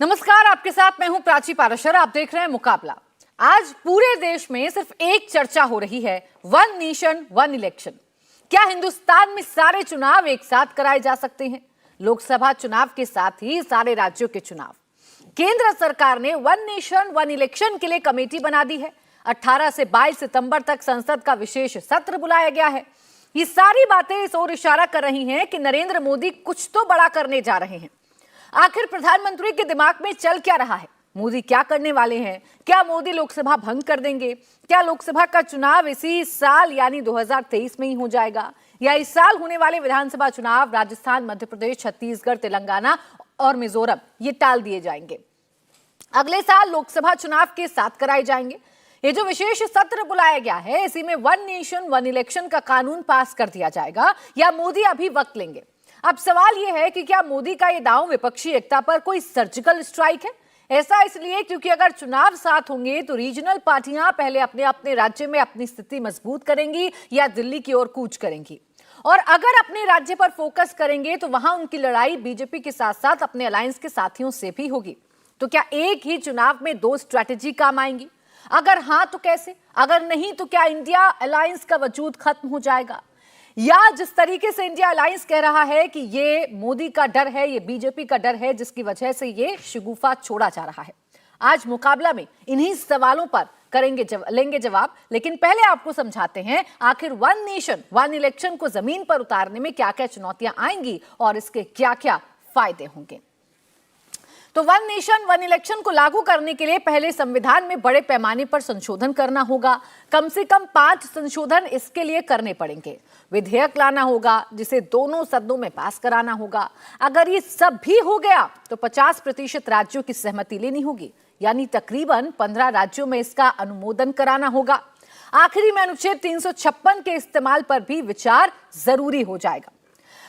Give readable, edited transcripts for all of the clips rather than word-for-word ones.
नमस्कार, आपके साथ मैं हूं प्राची पाराशर। आप देख रहे हैं मुकाबला। आज पूरे देश में सिर्फ एक चर्चा हो रही है, वन नेशन वन इलेक्शन। क्या हिंदुस्तान में सारे चुनाव एक साथ कराए जा सकते हैं? लोकसभा चुनाव के साथ ही सारे राज्यों के चुनाव। केंद्र सरकार ने वन नेशन वन इलेक्शन के लिए कमेटी बना दी है। 18 से 22 सितंबर तक संसद का विशेष सत्र बुलाया गया है। ये सारी बातें इस ओर इशारा कर रही हैं कि नरेंद्र मोदी कुछ तो बड़ा करने जा रहे हैं। आखिर प्रधानमंत्री के दिमाग में चल क्या रहा है? मोदी क्या करने वाले हैं? क्या मोदी लोकसभा भंग कर देंगे? क्या लोकसभा का चुनाव इसी साल यानी 2023 में ही हो जाएगा, या इस साल होने वाले विधानसभा चुनाव राजस्थान, मध्य प्रदेश, छत्तीसगढ़, तेलंगाना और मिजोरम ये टाल दिए जाएंगे? अगले साल लोकसभा चुनाव के साथ कराए जाएंगे। ये जो विशेष सत्र बुलाया गया है, इसी में वन नेशन वन इलेक्शन का कानून पास कर दिया जाएगा, या मोदी अभी वक्त लेंगे? अब सवाल यह है कि क्या मोदी का यह दांव विपक्षी एकता पर कोई सर्जिकल स्ट्राइक है? ऐसा इसलिए क्योंकि अगर चुनाव साथ होंगे तो रीजनल पार्टियां पहले अपने अपने राज्य में अपनी स्थिति मजबूत करेंगी या दिल्ली की ओर कूच करेंगी, और अगर अपने राज्य पर फोकस करेंगे तो वहां उनकी लड़ाई बीजेपी के साथ साथ अपने अलायंस के साथियों से भी होगी। तो क्या एक ही चुनाव में दो स्ट्रैटेजी काम आएंगी? अगर हां तो कैसे? अगर नहीं तो क्या इंडिया अलायंस का वजूद खत्म हो जाएगा? या जिस तरीके से इंडिया अलायंस कह रहा है कि ये मोदी का डर है, ये बीजेपी का डर है, जिसकी वजह से ये शगुफा छोड़ा जा रहा है। आज मुकाबला में इन्हीं सवालों पर लेंगे जवाब। लेकिन पहले आपको समझाते हैं आखिर वन नेशन वन इलेक्शन को जमीन पर उतारने में क्या क्या चुनौतियां आएंगी और इसके क्या क्या फायदे होंगे। तो वन नेशन वन इलेक्शन को लागू करने के लिए पहले संविधान में बड़े पैमाने पर संशोधन करना होगा। कम से कम 5 संशोधन इसके लिए करने पड़ेंगे। विधेयक लाना होगा जिसे दोनों सदनों में पास कराना होगा। अगर ये सब भी हो गया तो 50% राज्यों की सहमति लेनी होगी, यानी तकरीबन 15 राज्यों में इसका अनुमोदन कराना होगा। आखिरी में अनुच्छेद 356 के इस्तेमाल पर भी विचार जरूरी हो जाएगा।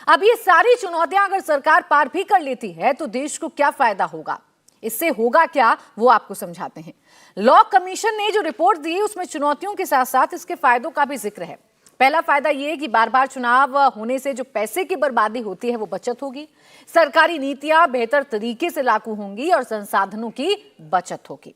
अब ये सारी चुनौतियां अगर सरकार पार भी कर लेती है तो देश को क्या फायदा होगा? इससे होगा क्या, वो आपको समझाते हैं। लॉ कमीशन ने जो रिपोर्ट दी उसमें चुनौतियों के साथ साथ इसके फायदों का भी जिक्र है। पहला फायदा ये कि बार बार चुनाव होने से जो पैसे की बर्बादी होती है वो बचत होगी, सरकारी नीतियां बेहतर तरीके से लागू होंगी और संसाधनों की बचत होगी।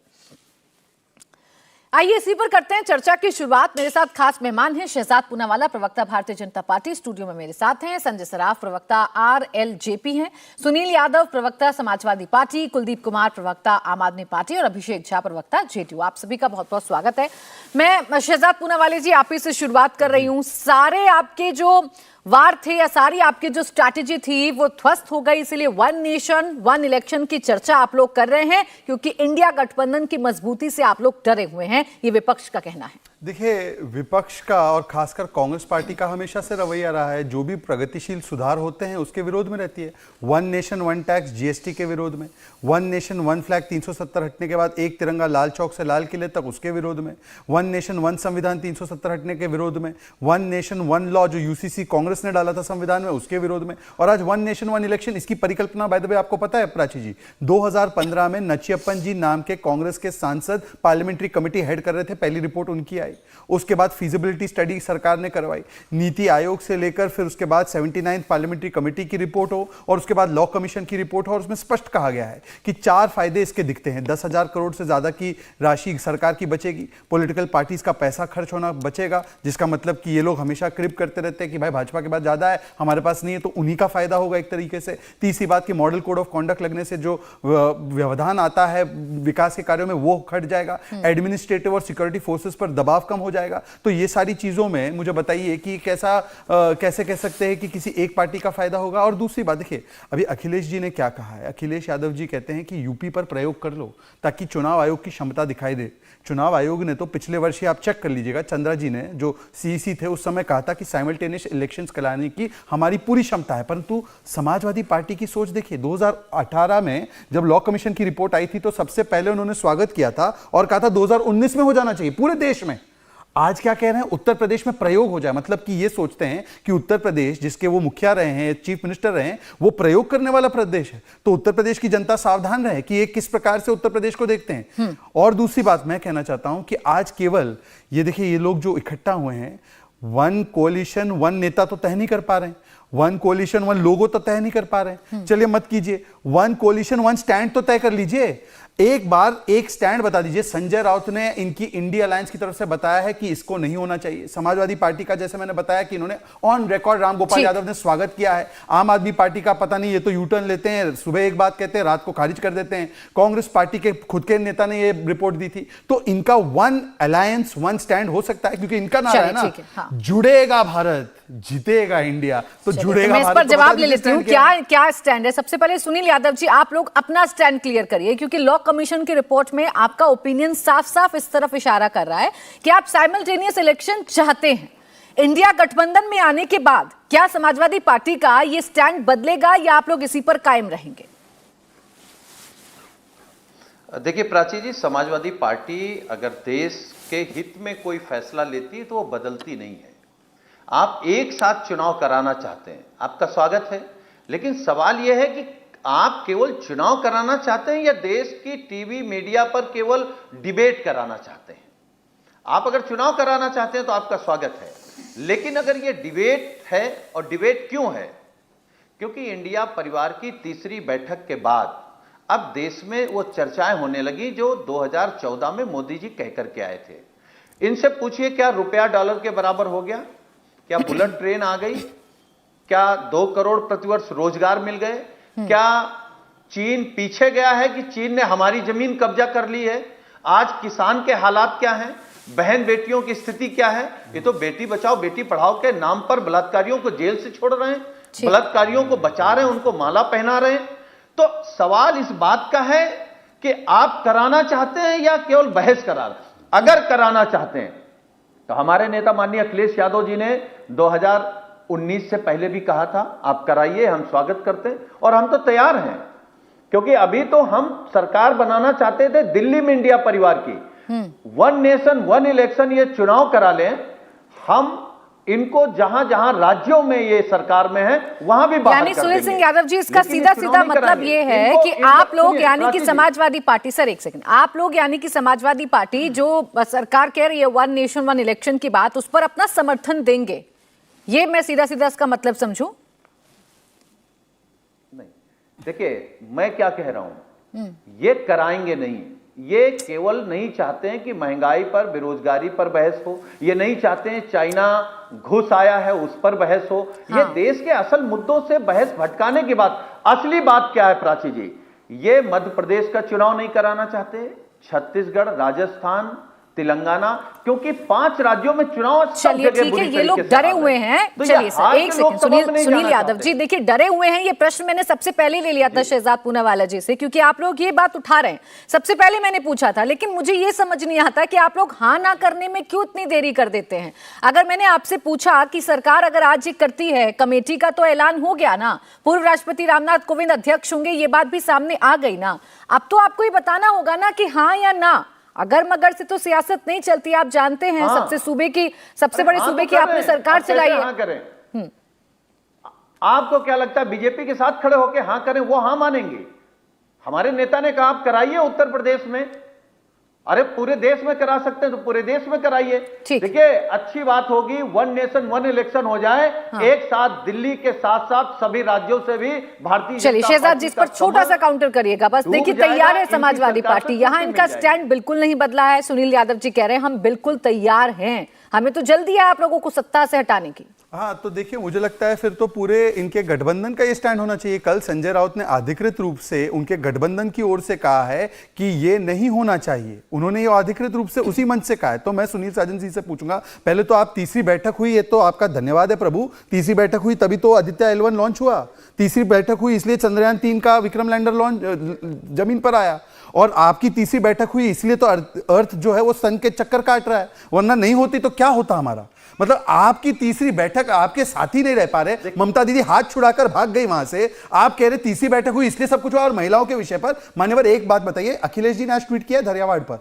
आइए इसी पर करते हैं चर्चा की शुरुआत। मेरे साथ खास मेहमान हैं शहजाद पूनावाला, प्रवक्ता भारतीय जनता पार्टी, स्टूडियो में मेरे साथ हैं। संजय सराफ, प्रवक्ता आरएलजेपी हैं। सुनील यादव, प्रवक्ता समाजवादी पार्टी। कुलदीप कुमार, प्रवक्ता आम आदमी पार्टी। और अभिषेक झा, प्रवक्ता जेडीयू। आप सभी का बहुत बहुत स्वागत है। मैं शहजाद पूनावाले जी आप ही से शुरुआत कर रही हूँ। सारे आपके जो वार थे या सारी आपकी जो स्ट्रैटेजी थी वो ध्वस्त हो गई, इसलिए वन नेशन वन इलेक्शन की चर्चा आप लोग कर रहे हैं क्योंकि इंडिया गठबंधन की मजबूती से आप लोग डरे हुए हैं, ये विपक्ष का कहना है। देखिए, विपक्ष का और खासकर कांग्रेस पार्टी का हमेशा से रवैया रहा है, जो भी प्रगतिशील सुधार होते हैं उसके विरोध में रहती है। One nation one tax GST के विरोध में, वन नेशन वन फ्लैग 370 हटने के बाद एक तिरंगा लाल चौक से लाल किले तक उसके विरोध में, वन नेशन वन संविधान 370 हटने के विरोध में, वन नेशन वन लॉ जो यूसीसी कांग्रेस ने डाला था संविधान में उसके विरोध में, और आज वन नेशन वन इलेक्शन। इसकी परिकल्पना बाय द वे आपको पता है प्राची जी, 2015 में नचियप्पन जी नाम के कांग्रेस के सांसद पार्लियामेंट्री कमेटी हेड कर रहे थे, पहली रिपोर्ट उनकी आई। उसके बाद फीजिबिलिटी स्टडी सरकार ने करवाई, नीति आयोग से लेकर फिर उसके बाद 79th पार्लियामेंट्री कमेटी की रिपोर्ट हो और उसके बाद लॉ कमीशन की रिपोर्ट हो, और उसमें स्पष्ट कहा गया है कि 4 फायदे इसके दिखते हैं। 10,000 करोड़ से ज्यादा की राशि सरकार की बचेगी, पॉलिटिकल पार्टीज का पैसा खर्च होना बचेगा, जिसका मतलब कि ये लोग हमेशा क्रिप करते रहते हैं कि भाई भाजपा के पास ज्यादा है, हमारे पास नहीं है, तो उन्हीं का फायदा होगा एक तरीके से। तीसरी बात कि मॉडल कोड ऑफ कॉन्डक्ट लगने से जो व्यवधान आता है विकास के कार्यों में वो हट जाएगा, एडमिनिस्ट्रेटिव और सिक्योरिटी फोर्सेस पर दबाव कम हो जाएगा। तो ये सारी चीजों में मुझे बताइए कि कैसे कह सकते हैं कि किसी एक पार्टी का फायदा होगा। और दूसरी बात देखिए, अभी अखिलेश जी ने क्या कहा है, अखिलेश यादव जी कहते हैं कि यूपी पर प्रयोग कर लो ताकि चुनाव आयोग की क्षमता दिखाई दे। चुनाव आयोग ने तो पिछले वर्ष ही आप चेक कर लीजिएगा, चंद्रा जी ने जो सीईसी थे उस समय कहा था कि साइमल्टेनियस इलेक्शंस कराने की हमारी पूरी क्षमता है, परंतु समाजवादी पार्टी की सोच देखिए। 2018 में जब लॉ कमीशन की रिपोर्ट आई थी तो सबसे पहले उन्होंने स्वागत किया था और कहा था 2019 में हो जाना चाहिए पूरे देश में। आज क्या कह रहे हैं, उत्तर प्रदेश में प्रयोग हो जाए, मतलब कि ये सोचते हैं कि उत्तर प्रदेश जिसके वो मुखिया रहे हैं, चीफ मिनिस्टर रहे हैं, वो प्रयोग करने वाला प्रदेश है। तो उत्तर प्रदेश की जनता सावधान रहे कि ये किस प्रकार से उत्तर प्रदेश को देखते हैं। और दूसरी बात मैं कहना चाहता हूं कि आज केवल ये देखिए, ये लोग जो इकट्ठा हुए हैं वन कोalition वन नेता तो तय नहीं कर पा रहे हैं। वन कोलिशन वन लोगो तो तय नहीं कर पा रहे हैं, चलिए मत कीजिए, वन कोलिशन वन स्टैंड तो तय कर लीजिए। एक बार एक स्टैंड बता दीजिए। संजय राउत ने इनकी इंडिया अलायंस की तरफ से बताया है कि इसको नहीं होना चाहिए। समाजवादी पार्टी का जैसे मैंने बताया कि इन्होंने ऑन रिकॉर्ड राम गोपाल यादव ने स्वागत किया है। आम आदमी पार्टी का पता नहीं, ये तो यूटर्न लेते हैं, सुबह एक बात कहते हैं रात को खारिज कर देते हैं। कांग्रेस पार्टी के खुद के नेता ने ये रिपोर्ट दी थी। तो इनका वन अलायंस वन स्टैंड हो सकता है, क्योंकि इनका नारा है ना, हाँ। जुड़ेगा भारत जीतेगा इंडिया। तो जुड़ेगा मैं इस भारत, पर तो जवाब बता ले दीजिए लेती हूँ, stand क्या है? क्या स्टैंड है। सबसे पहले सुनील यादव जी, आप लोग अपना स्टैंड क्लियर करिए, क्योंकि लॉ कमीशन की रिपोर्ट में आपका ओपिनियन साफ साफ इस तरफ इशारा कर रहा है कि आप साइमल्टेनियस इलेक्शन चाहते हैं। इंडिया गठबंधन में आने के बाद क्या समाजवादी पार्टी का ये स्टैंड बदलेगा या आप लोग इसी पर कायम रहेंगे? देखिए प्राची जी, समाजवादी पार्टी अगर देश के हित में कोई फैसला लेती है तो वो बदलती नहीं है। आप एक साथ चुनाव कराना चाहते हैं, आपका स्वागत है, लेकिन सवाल यह है कि आप केवल चुनाव कराना चाहते हैं या देश की टीवी मीडिया पर केवल डिबेट कराना चाहते हैं। आप अगर चुनाव कराना चाहते हैं तो आपका स्वागत है, लेकिन अगर यह डिबेट है, और डिबेट क्यों है, क्योंकि इंडिया परिवार की तीसरी बैठक के बाद अब देश में वो चर्चाएं होने लगी जो 2014 में मोदी जी कह करके आए थे। इनसे पूछिए, क्या रुपया डॉलर के बराबर हो गया? क्या बुलेट ट्रेन आ गई? क्या 2 करोड़ प्रतिवर्ष रोजगार मिल गए? क्या चीन पीछे गया है कि चीन ने हमारी जमीन कब्जा कर ली है? आज किसान के हालात क्या हैं? बहन बेटियों की स्थिति क्या है? ये तो बेटी बचाओ बेटी पढ़ाओ के नाम पर बलात्कारियों को जेल से छोड़ रहे हैं, बलात्कारियों को बचा रहे हैं, उनको माला पहना रहे हैं। तो सवाल इस बात का है कि आप कराना चाहते हैं या केवल बहस करा रहे हैं। अगर कराना चाहते हैं तो हमारे नेता माननीय अखिलेश यादव जी ने 2019 से पहले भी कहा था, आप कराइए, हम स्वागत करते हैं और हम तो तैयार हैं। क्योंकि अभी तो हम सरकार बनाना चाहते थे दिल्ली में इंडिया परिवार की, वन नेशन वन इलेक्शन, ये चुनाव करा लें, हम इनको जहां जहां राज्यों में ये सरकार में है वहां भी बाहर यानी कर सुनील देंगे। सिंह यादव जी, इसका लेकिन सीधा ये चुनाव सीधा नहीं मतलब कराएंगे। ये है कि आप लोग यानी कि समाजवादी पार्टी, सर एक सेकंड, आप लोग यानी कि समाजवादी पार्टी जो सरकार कह रही है वन नेशन वन इलेक्शन की बात, उस पर अपना समर्थन देंगे, ये मैं सीधा सीधा इसका मतलब समझूं? नहीं, देखिए मैं क्या कह रहा हूं, ये कराएंगे नहीं। ये केवल नहीं चाहते हैं कि महंगाई पर बेरोजगारी पर बहस हो, ये नहीं चाहते हैं चाइना घुस आया है उस पर बहस हो। ये देश के असल मुद्दों से बहस भटकाने की बात, असली बात क्या है प्राची जी, ये मध्य प्रदेश का चुनाव नहीं कराना चाहते, छत्तीसगढ़, राजस्थान, तेलंगाना, क्योंकि 5 राज्यों में चुनाव चलिए ठीक है, ये लोग डरे हुए हैं। चलिए सर एक सेकंड, सुनील यादव जी, देखिए डरे हुए हैं, ये प्रश्न मैंने सबसे पहले ले लिया था शहजाद पूनावाला जी से, क्योंकि आप लोग ये बात उठा रहे हैं, सबसे पहले मैंने पूछा था। लेकिन मुझे ये समझ नहीं आता कि आप लोग हाँ ना करने में क्यों इतनी देरी कर देते हैं। अगर मैंने आपसे पूछा कि सरकार अगर आज ये करती है, कमेटी का तो ऐलान हो गया ना, पूर्व राष्ट्रपति रामनाथ कोविंद अध्यक्ष होंगे, ये बात भी सामने आ गई ना, अब तो आपको ये बताना होगा ना कि हाँ या ना। अगर मगर से तो सियासत नहीं चलती, आप जानते हैं। सबसे बड़े सूबे की आपने सरकार चलाई है। हाँ करें। आपको क्या लगता है बीजेपी के साथ खड़े होकर हाँ करें, वो हाँ मानेंगे? हमारे नेता ने कहा आप कराइए उत्तर प्रदेश में, अरे पूरे देश में करा सकते हैं तो पूरे देश में कराइए। देखिए अच्छी बात होगी वन नेशन वन इलेक्शन हो जाए, एक साथ दिल्ली के साथ साथ सभी राज्यों से भी भारतीय। चलिए शहजाद जी, इस पर छोटा सा काउंटर करिएगा बस। देखिए तैयार है समाजवादी पार्टी, यहाँ इनका स्टैंड बिल्कुल नहीं बदला है। सुनील यादव जी कह रहे हैं हम बिल्कुल तैयार हैं, हमें तो जल्दी है आप लोगों को सत्ता से हटाने की। हाँ, तो देखिए मुझे लगता है फिर तो पूरे इनके गठबंधन का ये स्टैंड होना चाहिए। कल संजय राउत ने अधिकृत रूप से उनके गठबंधन की ओर से कहा है कि ये नहीं होना चाहिए, उन्होंने ये अधिकृत रूप से उसी मंच से कहा है। तो मैं सुनील साजन जी से पूछूंगा, पहले तो आप तीसरी बैठक हुई, ये तो आपका धन्यवाद है प्रभु, तीसरी बैठक हुई तभी तो आदित्य L1 लॉन्च हुआ, तीसरी बैठक हुई इसलिए चंद्रयान 3 का विक्रम लैंडर लॉन्च जमीन पर आया, और आपकी तीसरी बैठक हुई इसलिए तो अर्थ जो है वो सन के चक्कर काट रहा है, वरना नहीं होती तो क्या होता हमारा। मतलब आपकी तीसरी बैठक, आपके साथी नहीं रह पा रहे, ममता दीदी हाथ छुड़ाकर भाग गई वहां से, आप कह रहे तीसरी बैठक हुई इसलिए सब कुछ हुआ। और महिलाओं के विषय पर मान्यवर एक बात बताइए, अखिलेश जी ने आज ट्वीट किया धरियावाड़ पर,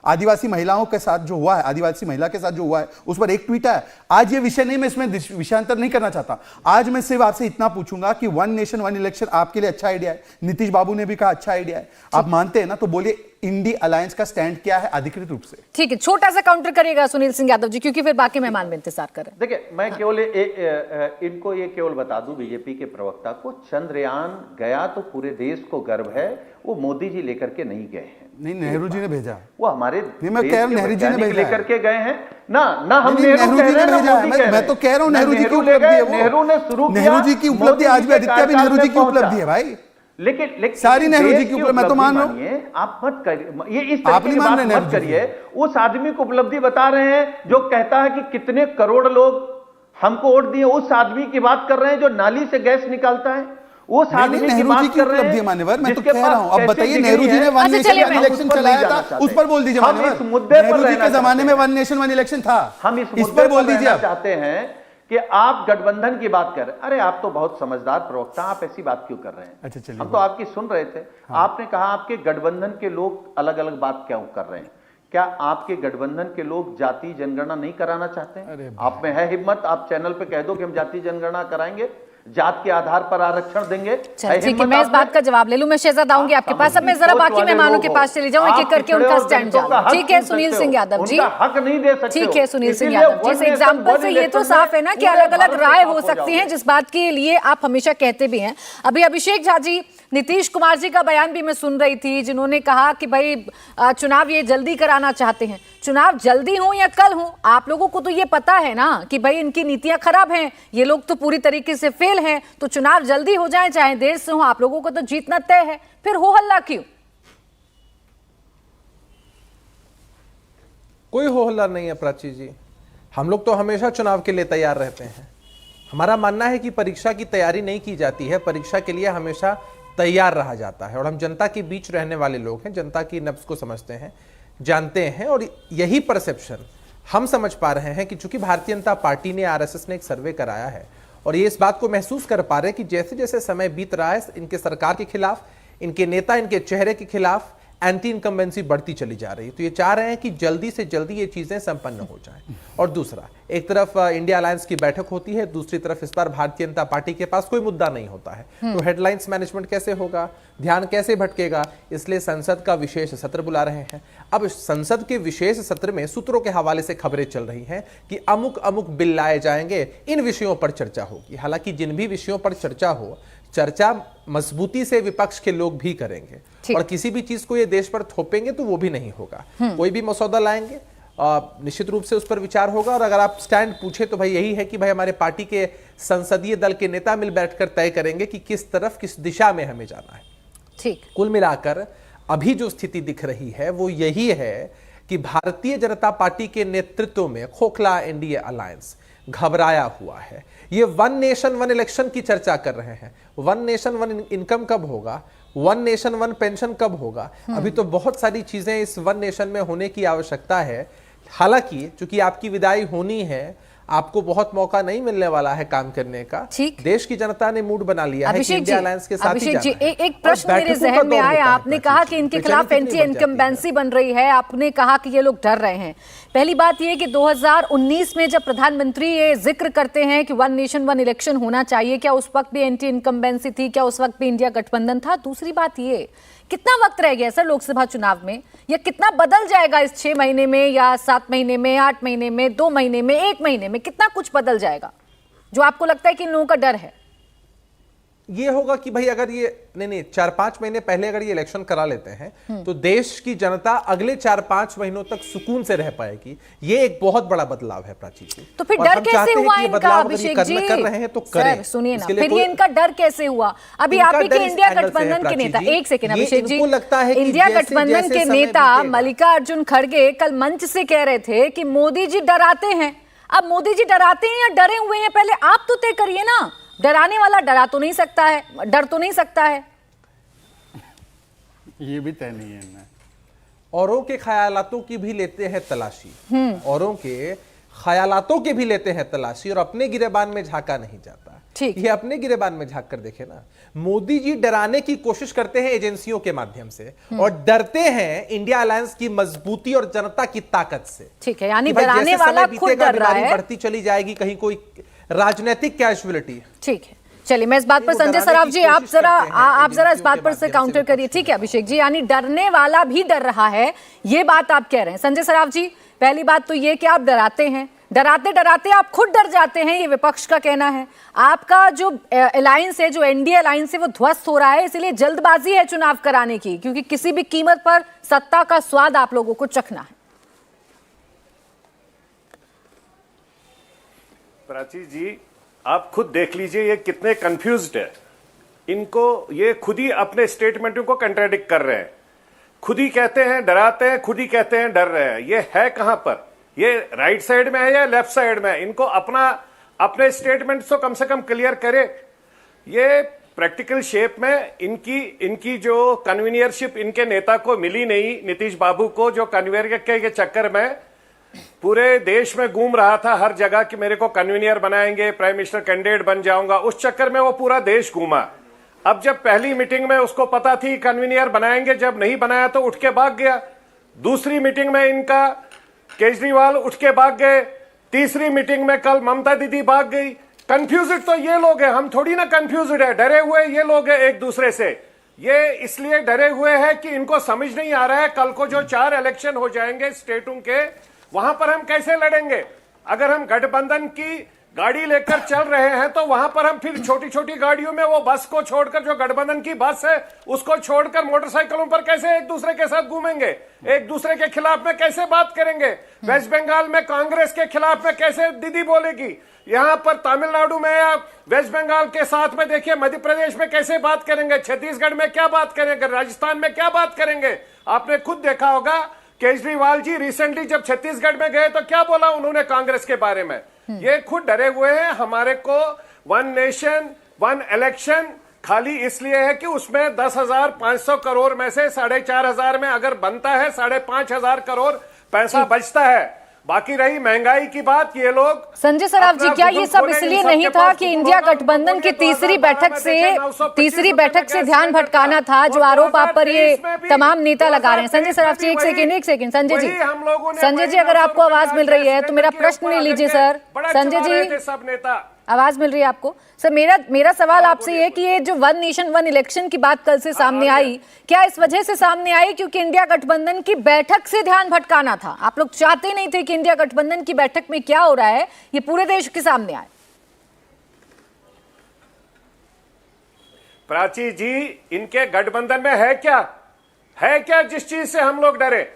आदिवासी महिलाओं के साथ जो हुआ है, आदिवासी महिला के साथ जो हुआ है, उस पर एक ट्वीट है। आज ये विषय नहीं, मैं इसमें विषयांतर नहीं करना चाहता। आज मैं सिर्फ आपसे इतना पूछूंगा कि वन नेशन वन इलेक्शन आपके लिए अच्छा आइडिया है? नीतीश बाबू ने भी कहा अच्छा आइडिया है, आप मानते हैं ना? तो बोलिए इंडी अलायंस का स्टैंड क्या है अधिकृत रूप से? ठीक है, छोटा सा काउंटर करिएगा सुनील सिंह यादव जी, क्योंकि फिर बाकी मेहमान भी इंतजार कर रहे हैं। देखिए, मैं केवल इनको ये केवल बता दूं, बीजेपी के प्रवक्ता को, चंद्रयान गया तो पूरे देश को गर्व है, वो मोदी जी लेकर के नहीं गए हैं। नहीं, नेहरू जी ने भेजा। वो हमारे मैं कह रहा हूं नेहरू जी ने भेजा लेकर के गए हैं ना हम नेहरू जी ने भेजा। मैं तो कह रहा हूं नेहरू जी की उपलब्धि है वो। नेहरू ने शुरू किया, नेहरू जी की उपलब्धि आज भी, आदित्य भी नेहरू जी की उपलब्धि है भाई। लेकिन सारी नेहरू जी की उपलब्धि, मैं तो मान रहा हूं। आप मत करिए ये, इस तरह की बात मत करिए। उस आदमी को उपलब्धि बता रहे हैं जो कहता है कि कितने करोड़ लोग हमको वोट दिए, उस आदमी की बात कर रहे हैं जो नाली से गैस निकालता है, वो आदमी की बात कर रहे हैं। मान्यवर, मैं तो कह रहा हूं, अब बताइए नेहरू जी ने वन नेशन वन इलेक्शन चलाया था, उस पर बोल दीजिए मान्यवर। नेहरू जी के जमाने में वन नेशन वन इलेक्शन था, हम इस पर बोल दीजिए। चाहते हैं कि आप गठबंधन की बात कर रहे हैं। अरे आप तो बहुत समझदार प्रवक्ता, आप ऐसी बात क्यों कर रहे हैं? अच्छा चलिए, हम तो आपकी सुन रहे थे। आपने कहा आपके गठबंधन के लोग अलग अलग बात क्यों कर रहे हैं? क्या आपके गठबंधन के लोग जाति जनगणना नहीं कराना चाहते हैं? आप में है हिम्मत, आप चैनल पे कह दो कि हम जाति जनगणना कराएंगे, जात के आधार पर आरक्षण देंगे। ठीक है, मैं इस बात का जवाब ले लूं। मैं शहजाद आऊंगी आपके पास। अब मैं जरा बाकी मेहमानों के पास चली जाऊं, एक एक करके उनका स्टैंड जानूं। ठीक है सुनील सिंह यादव जी, हक नहीं दे सकते। ठीक है सुनील सिंह यादव जी, इस एग्जाम्पल से ये तो साफ है ना कि अलग अलग राय हो सकती है, जिस बात के लिए आप हमेशा कहते भी हैं। अभी अभिषेक झा जी, नीतीश कुमार जी का बयान भी मैं सुन रही थी, जिन्होंने कहा कि भाई चुनाव ये जल्दी कराना चाहते हैं। चुनाव जल्दी हो या कल हो, आप लोगों को तो ये पता है ना कि भाई इनकी नीतियां खराब हैं, ये लोग तो पूरी तरीके से फेल हैं। तो चुनाव जल्दी हो जाए चाहे देर से हो, आप लोगों को तो जीतना तय है, फिर हो हल्ला क्यों? कोई हो हल्ला नहीं है प्राची जी। हम लोग तो हमेशा चुनाव के लिए तैयार रहते हैं। हमारा मानना है कि परीक्षा की तैयारी नहीं की जाती है, परीक्षा के लिए हमेशा तैयार रहा जाता है। और हम जनता के बीच रहने वाले लोग हैं, जनता की नब्ज को समझते हैं, जानते हैं। और यही परसेप्शन हम समझ पा रहे हैं कि चूंकि भारतीय जनता पार्टी ने, आरएसएस ने एक सर्वे कराया है और ये इस बात को महसूस कर पा रहे हैं कि जैसे जैसे समय बीत रहा है, इनके सरकार के खिलाफ, इनके नेता, इनके चेहरे के खिलाफ एंटी इनकम्बेंसी बढ़ती चली जा रही है। तो ये चाह रहे हैं कि जल्दी से जल्दी ये चीजें संपन्न हो जाएं। और दूसरा, एक तरफ इंडिया अलायंस की बैठक होती है, दूसरी तरफ इस बार भारतीय जनता पार्टी के पास कोई मुद्दा नहीं होता है। तो हेडलाइंस मैनेजमेंट कैसे होगा, ध्यान कैसे भटकेगा, इसलिए संसद का विशेष सत्र बुला रहे हैं। अब संसद के विशेष सत्र में सूत्रों के हवाले से खबरें चल रही हैं कि अमुक अमुक बिल लाए जाएंगे, इन विषयों पर चर्चा होगी। हालांकि जिन भी विषयों पर चर्चा हो, चर्चा मजबूती से विपक्ष के लोग भी करेंगे और किसी भी चीज को ये देश पर थोपेंगे तो वो भी नहीं होगा। कोई भी मसौदा लाएंगे निश्चित रूप से उस पर विचार होगा। और अगर आप स्टैंड पूछे तो भाई यही है कि भाई हमारे पार्टी के संसदीय दल के नेता मिल बैठकर तय करेंगे कि किस तरफ, किस दिशा में हमें जाना है। ठीक, कुल मिलाकर अभी जो स्थिति दिख रही है वो यही है कि भारतीय जनता पार्टी के नेतृत्व में खोखला एनडीए अलायंस घबराया हुआ है। ये वन नेशन वन इलेक्शन की चर्चा कर रहे हैं। वन नेशन वन इनकम कब होगा, वन नेशन वन पेंशन कब होगा, अभी तो बहुत सारी चीजें इस वन नेशन में होने की आवश्यकता है। हालांकि चूंकि आपकी विदाई होनी है, आपको बहुत मौका नहीं मिलने वाला है काम करने का। देश की जनता ने मूड बना लिया है कि इंडिया अलायंस के साथ ही जाना है। एक प्रश्न मेरे जहन में आया, आपने कहा कि इनके खिलाफ एंटी इनकम्बेंसी बन रही है, आपने कहा कि ये लोग डर रहे हैं। पहली बात ये कि 2019 में जब प्रधानमंत्री ये जिक्र करते हैं कि वन नेशन वन इलेक्शन होना चाहिए, क्या उस वक्त भी एंटी इनकम्बेंसी थी? क्या उस वक्त भी इंडिया गठबंधन था? दूसरी बात ये, कितना वक्त रह गया सर लोकसभा चुनाव में, या कितना बदल जाएगा इस 6 महीने में, या 7 महीने में, 8 महीने में, 2 महीने में, 1 महीने में, कितना कुछ बदल जाएगा जो आपको लगता है कि इन लोगों का डर है? ये होगा कि भाई अगर ये नहीं 4-5 महीने पहले अगर ये इलेक्शन करा लेते हैं तो देश की जनता अगले 4-5 महीनों तक सुकून से रह पाएगी। ये एक बहुत बड़ा बदलाव है प्राची जी। तो फिर डर कैसे हुआ इनका, अभिषेक जी? कर रहे हैं तो करें। सुनिए ना, फिर ये इनका डर कैसे हुआ? अभी आप ही के इंडिया गठबंधन के नेता, एक सेकेंड अभिषेक जी, लगता है इंडिया गठबंधन के नेता मल्लिकार्जुन खड़गे कल मंच से कह रहे थे कि मोदी जी डराते हैं। अब मोदी जी डराते हैं या डरे हुए हैं, पहले आप तो तय करिए ना। डराने वाला डरा तो नहीं सकता है, डर तो नहीं सकता है। ये भी तय नहीं है। औरों के ख्यालातों की भी लेते हैं तलाशी, औरों के ख्यालातों के भी लेते हैं तलाशी और अपने गिरेबान में झांका नहीं जाता। ठीक। ये अपने गिरेबान में झांक कर देखे ना, मोदी जी डराने की कोशिश करते हैं एजेंसियों के माध्यम से और डरते हैं इंडिया अलायंस की मजबूती और जनता की ताकत से। ठीक है, यानी कि भाई डराने जैसे वाला समय खुद बीतेगा, डर रहा बीमारी है। बढ़ती चली जाएगी, कहीं कोई राजनीतिक कैजुअलिटी। ठीक है, चलिए मैं इस बात पर वो संजय डराने सराफ की जी आप कोशिश जरा करते हैं आप जरा इस एजेंसियों बात के पर से माध्यम से काउंटर करिए। ठीक है अभिषेक जी, यानी डरने वाला भी डर रहा है, ये बात आप कह रहे हैं। संजय सराफ जी, पहली बात तो ये कि आप डराते हैं, डराते डराते आप खुद डर जाते हैं, ये विपक्ष का कहना है। आपका जो अलायंस है, जो एनडीए अलायंस है, वो ध्वस्त हो रहा है, इसलिए जल्दबाजी है चुनाव कराने की, क्योंकि किसी भी कीमत पर सत्ता का स्वाद आप लोगों को चखना है। प्राची जी, आप खुद देख लीजिए ये कितने कंफ्यूज्ड है। इनको ये खुद ही अपने स्टेटमेंटों को कंट्राडिक्ट कर रहे हैं, खुद ही कहते हैं डराते हैं, खुद ही कहते हैं डर रहे हैं। ये है कहां पर? ये राइट साइड में है या लेफ्ट साइड में है? इनको अपने स्टेटमेंट तो कम से कम क्लियर करे। ये प्रैक्टिकल शेप में इनकी जो कन्वीनियरशिप इनके नेता को मिली नहीं, नीतीश बाबू को, जो कन्वीनियर के चक्कर में पूरे देश में घूम रहा था हर जगह कि मेरे को कन्वीनियर बनाएंगे, प्राइम मिनिस्टर कैंडिडेट बन जाऊंगा, उस चक्कर में वो पूरा देश घूमा। अब जब पहली मीटिंग में उसको पता थी कन्वीनियर बनाएंगे, जब नहीं बनाया तो उठ के भाग गया। दूसरी मीटिंग में इनका केजरीवाल उठ के भाग गए। तीसरी मीटिंग में कल ममता दीदी भाग गई। कंफ्यूज्ड तो ये लोग हैं, हम थोड़ी ना कंफ्यूज्ड है। डरे हुए ये लोग हैं एक दूसरे से। ये इसलिए डरे हुए हैं कि इनको समझ नहीं आ रहा है कल को जो 4 इलेक्शन हो जाएंगे स्टेटों के, वहां पर हम कैसे लड़ेंगे। अगर हम गठबंधन की गाड़ी लेकर चल रहे हैं तो वहां पर हम फिर छोटी छोटी गाड़ियों में वो बस को छोड़कर, जो गठबंधन की बस है उसको छोड़कर मोटरसाइकिलों पर कैसे एक दूसरे के साथ घूमेंगे, एक दूसरे के खिलाफ में कैसे बात करेंगे। वेस्ट बंगाल में कांग्रेस के खिलाफ में कैसे दीदी बोलेगी, यहां पर तमिलनाडु में या वेस्ट बंगाल के साथ में देखिए मध्य प्रदेश में कैसे बात करेंगे, छत्तीसगढ़ में क्या बात करेंगे, राजस्थान में क्या बात करेंगे। आपने खुद देखा होगा केजरीवाल जी रिसेंटली जब छत्तीसगढ़ में गए तो क्या बोला उन्होंने कांग्रेस के बारे में। ये खुद डरे हुए हैं। हमारे को 1 नेशन 1 इलेक्शन खाली इसलिए है कि उसमें 10,500 करोड़ में से 4,500 में अगर बनता है 5,500 करोड़ पैसा बचता है। बाकी रही महंगाई की बात, ये लोग संजय सराफ जी, क्या ये सब इसलिए नहीं था कि इंडिया गठबंधन की तीसरी बैठक से ध्यान भटकाना था, जो आरोप आप पर ये तमाम नेता लगा रहे हैं। संजय सराफ जी, एक सेकंड संजय जी अगर आपको आवाज मिल रही है तो मेरा प्रश्न ले लीजिए सर। संजय जी, सब नेता आवाज मिल रही है आपको? सर मेरा सवाल आपसे ये कि ये जो 1 नेशन 1 इलेक्शन की बात कल से सामने आई, क्या इस वजह से सामने आई क्योंकि इंडिया गठबंधन की बैठक से ध्यान भटकाना था? आप लोग चाहते नहीं थे कि इंडिया गठबंधन की बैठक में क्या हो रहा है ये पूरे देश के सामने आए। प्राची जी, इनके गठबंधन में है क्या जिस चीज से हम लोग डरे?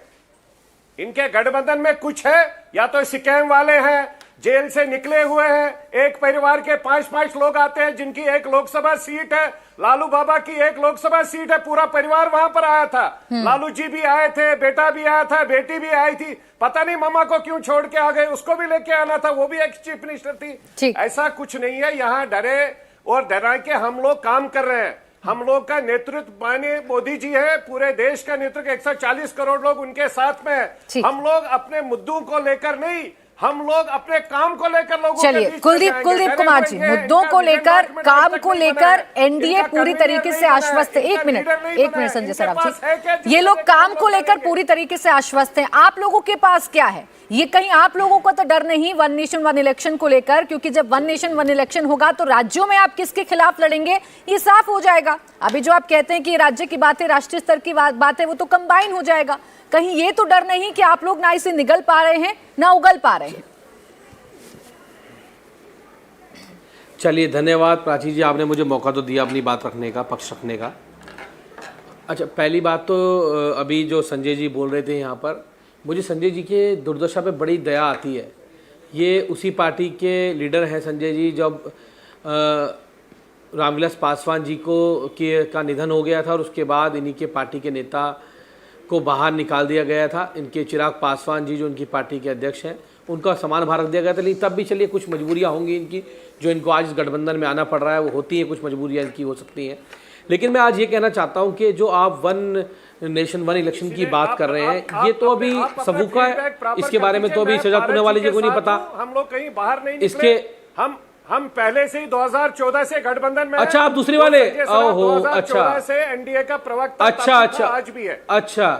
इनके गठबंधन में कुछ है या तो स्कैम वाले हैं, जेल से निकले हुए हैं, एक परिवार के 5-5 लोग आते हैं जिनकी एक लोकसभा सीट है, लालू बाबा की एक लोकसभा सीट है, पूरा परिवार वहां पर आया था। लालू जी भी आए थे, बेटा भी आया था, बेटी भी आई थी, पता नहीं मामा को क्यों छोड़ के आ गए, उसको भी लेके आना था, वो भी एक चीफ मिनिस्टर थी। ऐसा कुछ नहीं है। यहाँ डरे और डरा के हम लोग काम कर रहे हैं। हम लोग का नेतृत्व माननीय मोदी जी है, पूरे देश का नेतृत्व 140 करोड़ लोग उनके साथ में है। हम लोग अपने मुद्दों को लेकर नहीं, हम लोग अपने काम को लेकर लोगों चलिए कुलदीप कुमार जी, मुद्दों को लेकर, काम को लेकर एनडीए पूरी तरीके से आश्वस्त है। एक मिनट संजय सराफ जी, ये लोग काम को लेकर पूरी तरीके से आश्वस्त हैं। आप लोगों के पास क्या है? ये कहीं आप लोगों को तो डर नहीं 1 नेशन 1 इलेक्शन को लेकर, क्योंकि जब 1 नेशन 1 इलेक्शन होगा तो राज्यों में आप किसके खिलाफ लड़ेंगे ये साफ हो जाएगा। अभी जो आप कहते हैं कि राज्य की बात है, राष्ट्रीय स्तर की बात है, वो तो कंबाइन हो जाएगा। कहीं ये तो डर नहीं कि आप लोग ना इसे निगल पा रहे हैं ना उगल पा रहे हैं? चलिए, धन्यवाद प्राची जी, आपने मुझे मौका तो दिया अपनी बात रखने का, पक्ष रखने का। अच्छा, पहली बात तो अभी जो संजय जी बोल रहे थे यहाँ पर, मुझे संजय जी के दुर्दशा पे बड़ी दया आती है। ये उसी पार्टी के लीडर हैं संजय जी जब रामविलास पासवान जी का निधन हो गया था और उसके बाद इन्हीं के पार्टी के नेता को बाहर निकाल दिया गया था। इनके चिराग पासवान जी जो इनकी पार्टी के अध्यक्ष हैं, उनका समान भार रख दिया गया था। लेकिन तब भी चलिए कुछ मजबूरियां होंगी इनकी, जो इनको आज इस गठबंधन में आना पड़ रहा है, वो होती हैं, कुछ मजबूरियां इनकी हो सकती हैं। लेकिन मैं आज ये कहना चाहता हूं कि जो आप 1 नेशन वन इलेक्शन की बात कर रहे हैं, ये तो अभी सबूका है, इसके बारे में तो अभी शहजाद पुनावाला जी को नहीं पता। हम लोग कहीं बाहर नहीं इसके हम पहले से ही 2014 से गठबंधन में। अच्छा, आप दूसरी वाले, ओहो, अच्छा से एनडीए का प्रवक्ता अच्छा आज भी है। अच्छा,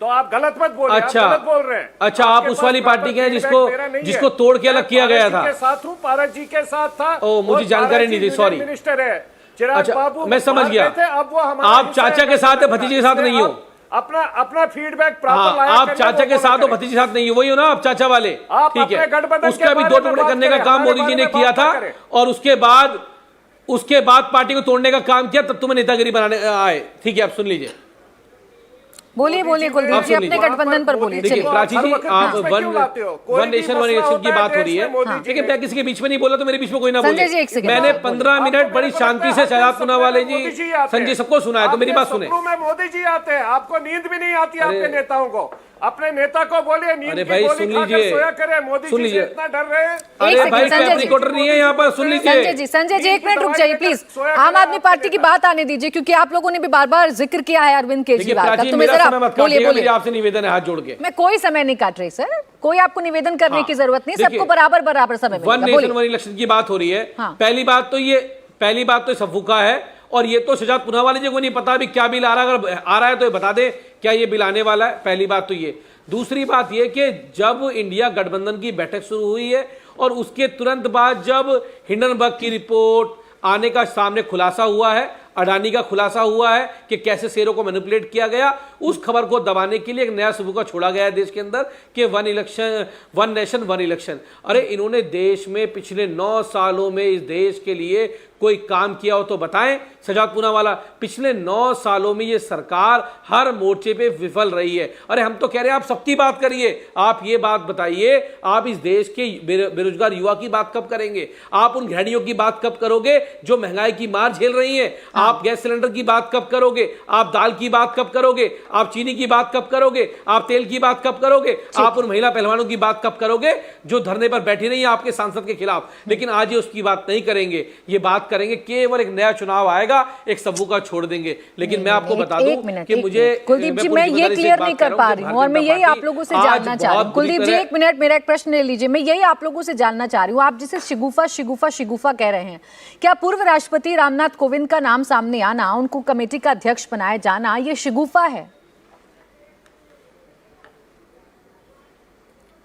तो आप गलत मत बोलिए, अच्छा, आप गलत बोल रहे हैं। अच्छा, आप उस वाली पार्टी के हैं जिसको तोड़ के अलग किया गया था। के साथ हूँ, पारस जी के साथ था। ओ, मुझे जानकारी नहीं थी, सॉरी। मिनिस्टर है चिराग अच्छा, बाबू, मैं समझ गया। अब वो आप चाचा के साथ है, भतीजे के साथ नहीं हो। अपना फीडबैक हाँ, प्रॉपर लाया आप करने चाचा वो के साथ हो, करें। भतीजे के साथ नहीं हो, वही हो ना आप चाचा वाले। आप ठीक अपने है, गठबंधन उसका के भी बारे दो में टुकड़े बात करने का करें, काम हमारे मोदी जी ने बारे में किया बात था, ना करें। और उसके बाद पार्टी को तोड़ने का काम किया, तब तुम्हें नेतागिरी बनाने आए। ठीक है, आप सुन लीजिए, बोलिए बोलिए कुलदीप आप जी, सुन अपने लीजिए। गठबंधन पर बोलिए। देखिए चलिए, प्राची जी, आप वन नेशन वन इलेक्शन की बात हो रही है, हाँ। ठीक है, मैं किसी के बीच में नहीं बोला तो मेरे बीच में कोई ना संजय बोले। जी, एक सेकंड। मैंने हाँ, 15 मिनट बड़ी शांति से शहजाद पुनावाला जी, संजय सबको सुना है, तो मेरी बात सुने। में मोदी जी आते हैं, आपको नींद भी नहीं आती आपके नेताओं को। अपने नेता को बोलिए नींद अरे की भाई, गोली सुन खाकर लीजिए, सोया करे। मोदी सुन जी से लीजिए। इतना डर रहे हैं। अरे सेकंड, भाई, संजय टेप जी। रिकॉर्डर नहीं है यहाँ पर, सुन लीजिए। संजय जी एक मिनट रुक जाइए प्लीज। आम आदमी पार्टी की बात आने दीजिए, क्योंकि आप लोगों ने भी बार बार जिक्र किया है अरविंद देखिए केजरीवाल का। प्राची, तो मेरा समय मत बोलिए काटिएगा, मेरी बोलिए। आपसे निवेदन है हाथ जोड़ के। मैं कोई समय नहीं काट रही सर, कोई आपको निवेदन करने की जरूरत नहीं, देखिए, सबको बराबर बराबर समय वन मिलेगा। नेशन वन इलेक्शन की बात हो रही है। हाँ। पहली बात तो सफुका है, और ये तो शहजाद पुनावाला जी को नहीं पता अभी क्या बिल आ रहा है। अगर आ रहा है तो ये बता दे क्या ये बिल आने वाला है। पहली बात तो ये। दूसरी बात ये कि जब इंडिया गठबंधन की बैठक शुरू हुई है, और उसके तुरंत बाद जब हिंडनबर्ग की रिपोर्ट आने का सामने खुलासा हुआ है, अडानी का खुलासा हुआ है कि कैसे शेयरों को मैनिपुलेट किया गया, उस खबर को दबाने के लिए एक नया सबूका छोड़ा गया है देश के अंदर कि वन नेशन वन इलेक्शन। अरे इन्होंने देश में पिछले 9 सालों में इस देश के लिए कोई काम किया हो तो बताएं शहजाद पुनावाला। पिछले 9 सालों में ये सरकार हर मोर्चे पे विफल रही है। अरे हम तो कह रहे हैं आप सबकी बात करिए, आप ये बात बताइए, आप इस देश के बेरोजगार युवा की बात कब करेंगे? आप उन गृहिणियों की बात कब करोगे जो महंगाई की मार झेल रही हैं? आप गैस सिलेंडर की बात कब करोगे? आप दाल की बात कब करोगे? आप चीनी की बात कब करोगे? आप तेल की बात कब करोगे? आप उन महिला पहलवानों की बात कब करोगे जो धरने पर बैठी रही है आपके सांसद के खिलाफ? लेकिन आज ये उसकी बात नहीं करेंगे, ये बात करेंगे केवल एक नया चुनाव आएगा, एक सबूका छोड़ देंगे। लेकिन मैं आपको बता दूं कि मुझे कुलदीप जी, मैं ये क्लियर नहीं कर पा रही हूँ, और मैं यही आप लोगों से जानना चाह रही हूँ। कुलदीप जी एक मिनट, मेरा एक प्रश्न ले लीजिए। मैं यही आप लोगों से जानना चाह रही हूँ, आप जिसे शिगुफा कह रहे हैं, क्या पूर्व राष्ट्रपति रामनाथ कोविंद का नाम सामने आना, उनको कमेटी का अध्यक्ष बनाए जाना, ये शिगुफा है?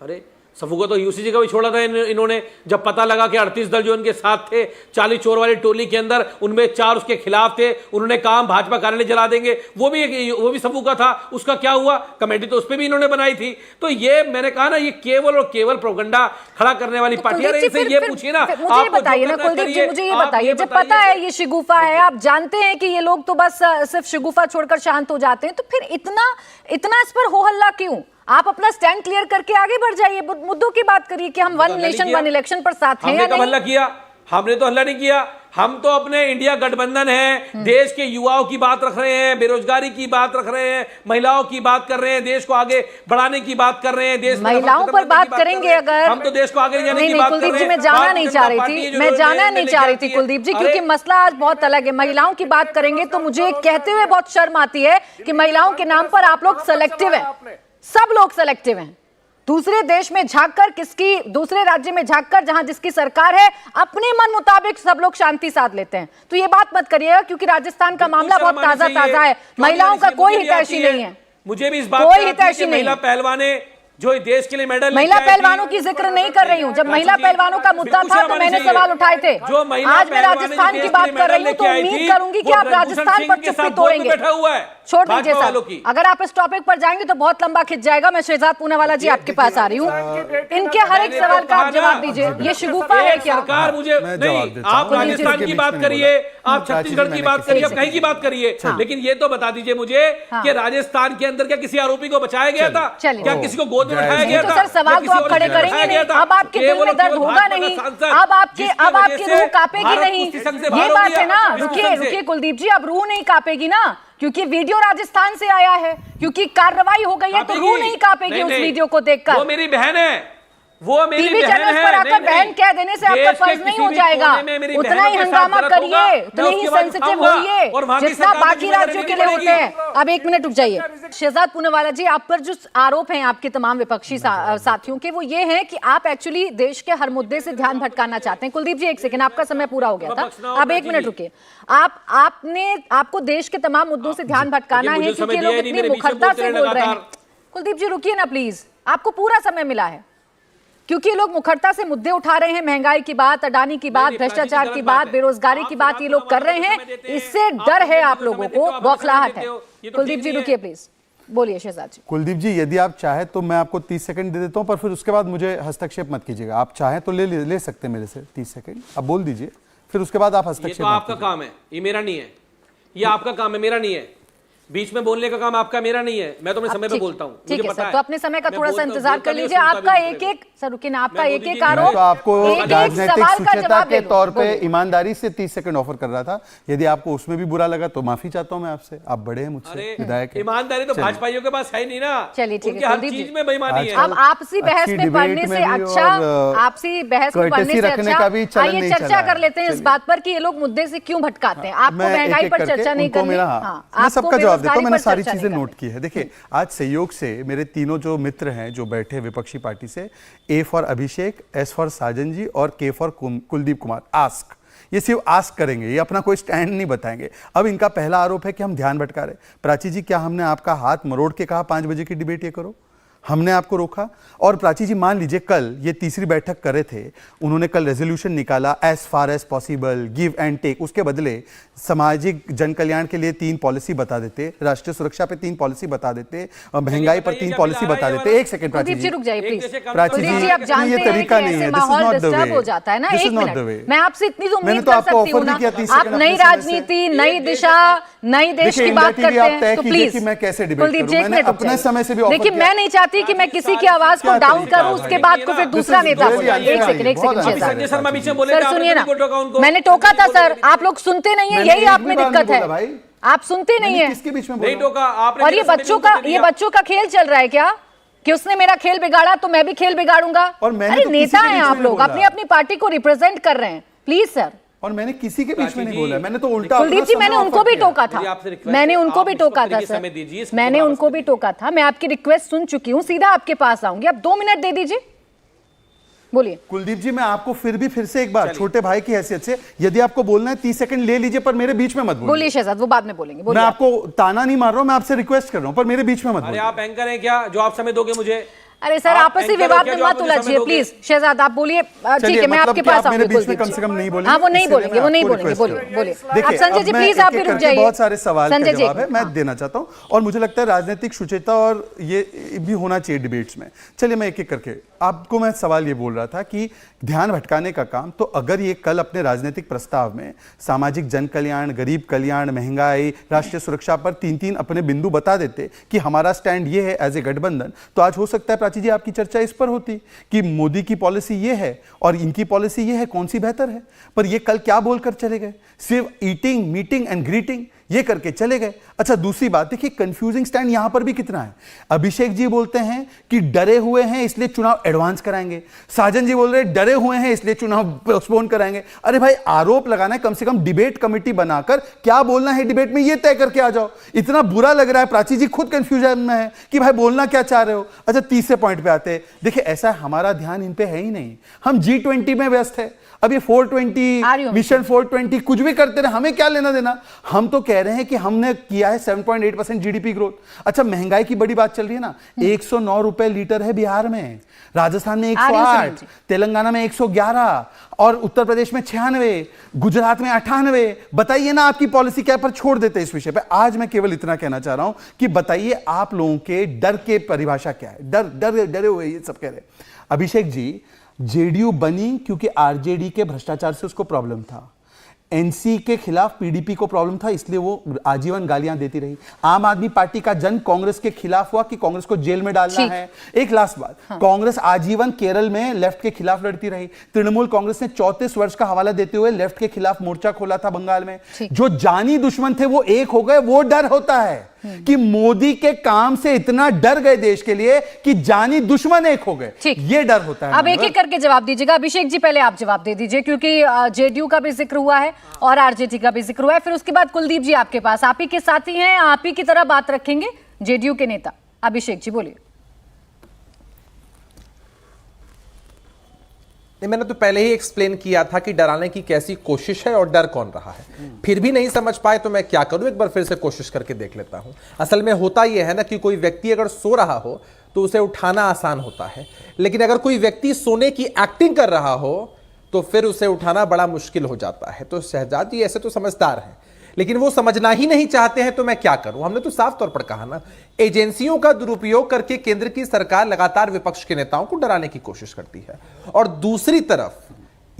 अरे सफुका तो यूसीजी का भी छोड़ा था इन्होंने, जब पता लगा कि 38 दल जो इनके साथ थे 40 चोर वाली टोली के अंदर, उनमें 4 उसके खिलाफ थे, उन्होंने कहा भाजपा कार्यालय जला देंगे। वो भी सफुका था। उसका क्या हुआ? कमेटी तो उस पर भी इन्होंने बनाई थी। तो ये मैंने कहा ना, ये केवल और केवल प्रोपगंडा खड़ा करने वाली पार्टी है। इनसे ये पूछिए ना, मुझे बताइए ना कुलदीप जी, मुझे ये बताइए, जब पता है ये शिगुफा है, आप जानते हैं कि ये लोग तो बस सिर्फ शिगुफा छोड़कर शांत हो जाते हैं, तो फिर इतना इस पर हो हल्ला क्यों? आप अपना स्टैंड क्लियर करके आगे बढ़ जाइए, मुद्दों की बात करिए कि हम वन नेशन वन इलेक्शन पर साथ हैं या नहीं। हल्ला किया? हमने तो हल्ला नहीं किया। हम तो अपने इंडिया गठबंधन है, देश के युवाओं की बात रख रहे हैं, बेरोजगारी की बात रख रहे हैं, महिलाओं की बात कर रहे हैं, देश को आगे बढ़ाने की बात कर रहे हैं, देश महिलाओं पर बात करेंगे अगर हम तो देश को आगे जाने की बात कर रहे हैं। कुलदीप जी, मैं जाना नहीं चाह रही थी, कुलदीप जी, क्योंकि मसला आज बहुत अलग है। महिलाओं की बात करेंगे तो मुझे कहते हुए बहुत शर्म आती है कि महिलाओं के नाम पर आप लोग सेलेक्टिव हैं, सब लोग सेलेक्टिव हैं। दूसरे देश में झांककर, दूसरे राज्य में झांककर जहां जिसकी सरकार है, अपने मन मुताबिक सब लोग शांति साध लेते हैं। तो ये बात मत करिएगा, क्योंकि राजस्थान का मामला बहुत ताजा है। महिलाओं का कोई हितैषी नहीं है, मुझे भी इस बात कोई हितैषी नहीं। महिला पहलवाने जो देश के लिए मेडल, महिला पहलवानों की जिक्र नहीं कर रही हूँ। जब महिला पहलवानों का मुद्दा था तो मैंने सवाल उठाए थे। आज मैं राजस्थान की बात कर रही हूँ, तो उम्मीद करूंगी कि आप राजस्थान पर चुप्पी तोड़ेंगे। छोड़ दीजिए सर, अगर आप इस टॉपिक पर जाएंगे तो बहुत लंबा खिंच जाएगा। मैं शहजाद पूनावाला जी आपके पास आ रही हूँ, इनके हर एक सवाल का आप जवाब दीजिए। ये शिगुफा है क्या? सरकार मुझे नहीं, आप राजस्थान की बात करिए, आप छत्तीसगढ़ की बात करिए, आप कहीं की बात करिए, लेकिन ये तो बता दीजिए मुझे कि राजस्थान के अंदर क्या किसी आरोपी को बचाया गया था? क्या किसी को गोद में उठाया गया था? सवाल तो आप खड़े करेंगे नहीं। अब आपके दिल में दर्द होगा नहीं, अब आपकी रूह कांपेगी नहीं, ये बात है ना। रुकिए कुलदीप जी, अब रूह नहीं कांपेगी ना, क्योंकि वीडियो राजस्थान से आया है, क्योंकि कार्रवाई हो गई है, तो रूह नहीं कांपेगी उस वीडियो को देखकर। वो मेरी बहन है, वो मेरी टीवी बहन चैनल्स है। पर आकर नहीं, बहन नहीं। कह देने से आपका देश के फर्ज नहीं किसी हो भी जाएगा। कोने में मेरी उतना बहनों ही के साथ हंगामा गलत करिए, होगा, उतने मैं ही उसके बाद सेंसिटिव उठाऊंगा, होइए और वहां की जितना सरकार बाकी की राज्यों के लिए जिम्मेदारी होते हैं। अब एक मिनट रुक जाइए। शहजाद पूनावाला जी, आप पर जो आरोप हैं आपके तमाम विपक्षी साथियों के, वो ये हैं कि आप एक्चुअली देश के हर मुद्दे से ध्यान भटकाना चाहते हैं। कुलदीप जी एक सेकंड, आपका समय पूरा हो गया था, अब एक मिनट रुकिए। आपको देश के तमाम मुद्दों से ध्यान भटकाना है क्योंकि लोग इतनी मुखरता से बोल रहे हैं। कुलदीप जी रुकिए ना प्लीज, आपको पूरा समय मिला है क्योंकि ये लोग मुखरता से मुद्दे उठा रहे हैं, महंगाई की बात, अडानी की बात, भ्रष्टाचार की बात, बेरोजगारी की बात ये लोग कर रहे हैं। इससे डर है आप लोगों को, बौखलाहट है। कुलदीप जी रुकिए प्लीज, बोलिए शहजाद जी। कुलदीप जी, यदि आप चाहें तो मैं आपको 30 सेकंड दे देता हूं, पर फिर उसके बाद मुझे हस्तक्षेप मत कीजिएगा। आप चाहें तो ले सकते हैं मेरे से 30 सेकंड, आप बोल दीजिए, फिर उसके बाद आप ये हस्तक्षेप तो मत आपका कीजिए। काम है, ये मेरा नहीं है। ये आपका काम है, मेरा नहीं है। बीच में बोलने का काम आपका, मेरा नहीं है। मैं तो अपने समय पे बोलता हूँ, ठीक मुझे है पता सर, तो अपने समय का मैं थोड़ा सा बोलता हूँ, इंतजार बोलता कर नहीं, लीजिए। सुनता आपका भी नहीं एक दूसरे एक सर रुकिए ना, आपका मैं एक मोदी एक जी आरोप, मैं तो आपको एक राजनीतिक सवाल का सुचिता जवाब के दे तौर दो। पे बोलिए। ईमानदारी से 30 सेकंड ऑफर कर रहा था। यदि आपको उसमें भी बुरा लगा तो माफी चाहता हूं मैं आपसे, आप बड़े हैं मुझसे, विधायक हैं। ईमानदारी तो चलिए। भाजपाइयों के पास है नहीं ना। चलिए, ठीक है, उनके हर कुलदीप जी। चीज में बेईमानी है। अब आपसी बहस अच्छी में डिबेट पढ़ने में से भी अच्छा, और, आपसी बहस में पढ़ने courtesy से रखने अच्छा का भी चलन आइए नहीं चर्चा चला कर है। लेते हैं इस चलिए। बात पर कि ये लोग मुद्दे से क्यों भटकाते हैं। आपको मैं महंगाई एक-एक पर करके चर्चा नहीं उनको करनी। मेरा हाँ, मैं आपको सबका जवाब देता हूं, बेरोजगारी मैंने पर सारी चर्चा चीजें नहीं नोट की है। देखिए, आज संयोग से मेरे तीनों जो मित्र हैं जो बैठे विपक्षी पार्टी से, A for Abhishek, S for Sajan ji और K for Kuldeep Kumar, ask, ये सिर्फ आस्क करेंगे, ये अपना कोई स्टैंड नहीं बताएंगे। अब इनका पहला आरोप है कि हम ध्यान भटका रहे। प्राची जी, क्या हमने आपका हाथ मरोड़ के कहा 5 बजे की डिबेट ये करो? हमने आपको रोका? और प्राची जी, मान लीजिए कल ये तीसरी बैठक कर रहे थे, उन्होंने कल रेजोल्यूशन निकाला as far as possible, give and take, उसके बदले सामाजिक जन कल्याण के लिए 3 पॉलिसी बता देते, राष्ट्रीय सुरक्षा पे 3 पॉलिसी बता देते, महंगाई पर 3 पॉलिसी बता देते। एक सेकंड प्राची कुलदीप जी जी, रुक जाइए प्लीज। प्राची कुलदीप जी, जी, आप जानते ये हैं तरीका कि नहीं ऐसे है, दिस इज माहौल नॉट द डिस्टर्ब वे, हो जाता है ना। दिस एक इज नॉट द मिनट, वे। मैं आपसे इतनी तो मैंने उम्मीद तो कर आपको सकती हूँ ऑफर ना, भी किया 30 आप सेकंड नई अपने समय से। राजनीति, नई दिशा, नई देश देखिए, की बात इंडिया टीवी करते आप तय हैं तो कीजिए प्लीज कि मैं कैसे डिबेट कुलदीप जी करूं। एक मैंने मिनट रुक अपने जाइए। समय से भी ऑफर देखिए, किया। मैं नहीं चाहती कि मैं किसी की आवाज को क्या डाउन तरीका करूं, है उसके भाई? बाद को फिर दूसरा नेता बहुत बोले। अच्छा एक है, सेकंड, एक बहुत सेकंड अच्छा है। शहजाद। संजय शर्मा बीच में बोले सर थे, सुनिए आपने ना, क्यों टोका उनको? मैंने टोका था सर, आप लोग सुनते नहीं है, मैंने यही एक आप भी में बार नहीं दिक्कत बोला है, भाई। आप सुनते नहीं मैंने है। किसके बीच में नहीं बोला? टोका आपने। और ये बच्चों का खेल चल रहा है क्या कि उसने मेरा खेल बिगाड़ा तो मैं भी खेल बिगाड़ूंगा? और मैंने अरे तो किसी नेता के हैं बीच आप में लोग, नहीं अपनी बोला। अपनी पार्टी को रिप्रेजेंट कर रहे हैं, प्लीज सर। और मैंने किसी के बीच में प्राची नहीं जी, बोला, मैंने तो उल्टा कुलदीप जी, अपना मैंने समय उनको ऑफर भी किया। टोका था, मेरी आपसे रिक्वेस्ट मैंने है, उनको आप भी इसको टोका था तरीके सर, समय दीजिए, इसको मैंने वापस उनको कर भी दीजिए। टोका था। मैं आपकी रिक्वेस्ट सुन चुकी हूँ, सीधा आपके पास आऊंगी। अब 2 मिनट दे दीजिए, बोलिए। कुलदीप जी, मैं आपको फिर से एक बार छोटे भाई की हैसियत से, यदि आपको बोलना है 30 सेकंड ले लीजिए, पर मेरे बीच में मत बोलिए। बोलिए शहजाद, वो बाद में बोलेंगे, मैं बोलिए। आपको ताना नहीं मार रहा हूं, मैं आपसे रिक्वेस्ट कर रहा हूं, पर मेरे बीच में मत अरे बोलिए। आप एंकर हैं क्या जो आप समय दोगे मुझे? अरे सर, आप आपसी एंकर विवाद हो क्या में जो आप मत मुझे समय उलझिए दोगे? प्लीज। शहजाद आप बोलिए, ठीक चलिए, है, मैं मतलब आपके कि पास आप मेरे आऊंगी। बीच में कुलदीप कम से जी। कम नहीं बोलेंगे, हाँ, वो नहीं इसलिए बोलेंगे, मैं वो नहीं आपको बोलेंगे, रिक्वेस्ट बोलिए करूंगा। बोलिए। देखिए, आप संजय अब जी मैं प्लीज आप भी एक-एक रुक करके जाइए। बहुत सारे सवाल का संजय जी, जवाब है, मैं हाँ। देना चाहता हूं, और मुझे लगता है राजनीतिक शुचिता और ये भी होना चाहिए डिबेट्स में। चलिए, मैं एक-एक करके आपको मैं सवाल ये बोल रहा था कि ध्यान भटकाने का काम, तो अगर ये कल अपने राजनीतिक प्रस्ताव में सामाजिक जन कल्याण, गरीब कल्याण, महंगाई, राष्ट्रीय सुरक्षा पर 3-3 अपने बिंदु बता देते कि हमारा स्टैंड ये है एज ए गठबंधन, तो आज हो सकता है प्राची जी आपकी चर्चा इस पर होती कि मोदी की पॉलिसी ये है और इनकी पॉलिसी ये है, कौन सी बेहतर है। पर ये कल क्या बोलकर चले गए? सिर्फ ईटिंग, मीटिंग एंड ग्रीटिंग ये करके चले गए। अच्छा, दूसरी बात देखिए, कंफ्यूजिंग स्टैंड यहां पर भी कितना है। अभिषेक जी बोलते हैं कि डरे हुए हैं इसलिए चुनाव एडवांस कराएंगे, साजन जी बोल रहे हैं डरे हुए हैं इसलिए चुनाव पोस्टपोन कराएंगे। अरे भाई, आरोप लगाना है, कम से कम डिबेट कमेटी बनाकर क्या बोलना है डिबेट में ये तय करके आ जाओ। इतना बुरा लग रहा है, प्राची जी खुद कंफ्यूजन में है कि भाई बोलना क्या चाह रहे हो। अच्छा, तीसरे पॉइंट पे आते हैं। देखिए, ऐसा हमारा ध्यान इन पे है ही नहीं, हम G20 में व्यस्त है। अब ये 420 मिशन 420 कुछ भी करते रहे, हमें क्या लेना देना। हम तो कह रहे हैं कि हमने किया है 7.8% जीडीपी ग्रोथ। अच्छा, महंगाई की बड़ी बात चल रही है ना, 109 रुपए लीटर है बिहार में, राजस्थान में 108, तेलंगाना में 111 और उत्तर प्रदेश में 96, गुजरात में 98। बताइए ना आपकी पॉलिसी क्या, पर छोड़ देते इस विषय पे। आज मैं केवल इतना कहना चाह रहा हूं कि बताइए आप लोगों के डर के परिभाषा क्या है। डरे हुए ये सब कह रहे। अभिषेक जी, जेडीयू बनी क्योंकि आरजेडी के भ्रष्टाचार से उसको प्रॉब्लम था, एनसी के खिलाफ पीडीपी को प्रॉब्लम था, इसलिए वो आजीवन गालियां देती रही। आम आदमी पार्टी का जन कांग्रेस के खिलाफ हुआ कि कांग्रेस को जेल में डालना है। एक लास्ट बात, कांग्रेस आजीवन केरल में लेफ्ट के खिलाफ लड़ती रही। तृणमूल कांग्रेस ने 34 वर्ष का हवाला देते हुए लेफ्ट के खिलाफ मोर्चा खोला था बंगाल में। जो जानी दुश्मन थे वो एक हो गए, वो डर होता है। कि मोदी के काम से इतना डर गए देश के लिए कि जानी दुश्मन एक हो गए। ठीक। ये डर होता है। अब एक एक करके जवाब दीजिएगा। अभिषेक जी पहले आप जवाब दे दीजिए, क्योंकि जेडीयू का भी जिक्र हुआ है और आरजेडी का भी जिक्र हुआ है। फिर उसके बाद कुलदीप जी आपके पास, आप ही के साथी हैं, आप ही की तरह बात रखेंगे जेडीयू के नेता। अभिषेक जी बोलिए। नहीं, मैंने तो पहले ही एक्सप्लेन किया था कि डराने की कैसी कोशिश है और डर कौन रहा है। फिर भी नहीं समझ पाए तो मैं क्या करूं, एक बार फिर से कोशिश करके देख लेता हूं। असल में होता यह है ना कि कोई व्यक्ति अगर सो रहा हो तो उसे उठाना आसान होता है, लेकिन अगर कोई व्यक्ति सोने की एक्टिंग कर रहा हो तो फिर उसे उठाना बड़ा मुश्किल हो जाता है। तो शहजाद जी ऐसे तो समझदार हैं, लेकिन वो समझना ही नहीं चाहते हैं, तो मैं क्या करूं। हमने तो साफ तौर पर कहा ना, एजेंसियों का दुरुपयोग करके केंद्र की सरकार लगातार विपक्ष के नेताओं को डराने की कोशिश करती है, और दूसरी तरफ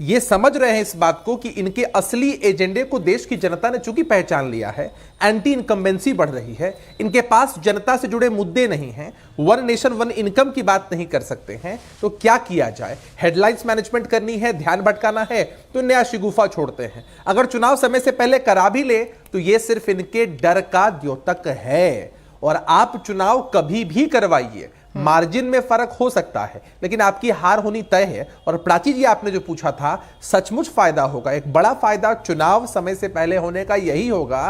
ये समझ रहे हैं इस बात को कि इनके असली एजेंडे को देश की जनता ने चूंकि पहचान लिया है, एंटी इनकम्बेंसी बढ़ रही है, इनके पास जनता से जुड़े मुद्दे नहीं हैं, वन नेशन वन इनकम की बात नहीं कर सकते हैं, तो क्या किया जाए। हेडलाइंस मैनेजमेंट करनी है, ध्यान भटकाना है, तो नया शिगुफा छोड़ते हैं। अगर चुनाव समय से पहले करा भी ले तो यह सिर्फ इनके डर का द्योतक है। और आप चुनाव कभी भी करवाइए, मार्जिन में फर्क हो सकता है, लेकिन आपकी हार होनी तय है। और प्राची जी, आपने जो पूछा था, सचमुच फायदा होगा। एक बड़ा फायदा चुनाव समय से पहले होने का यही होगा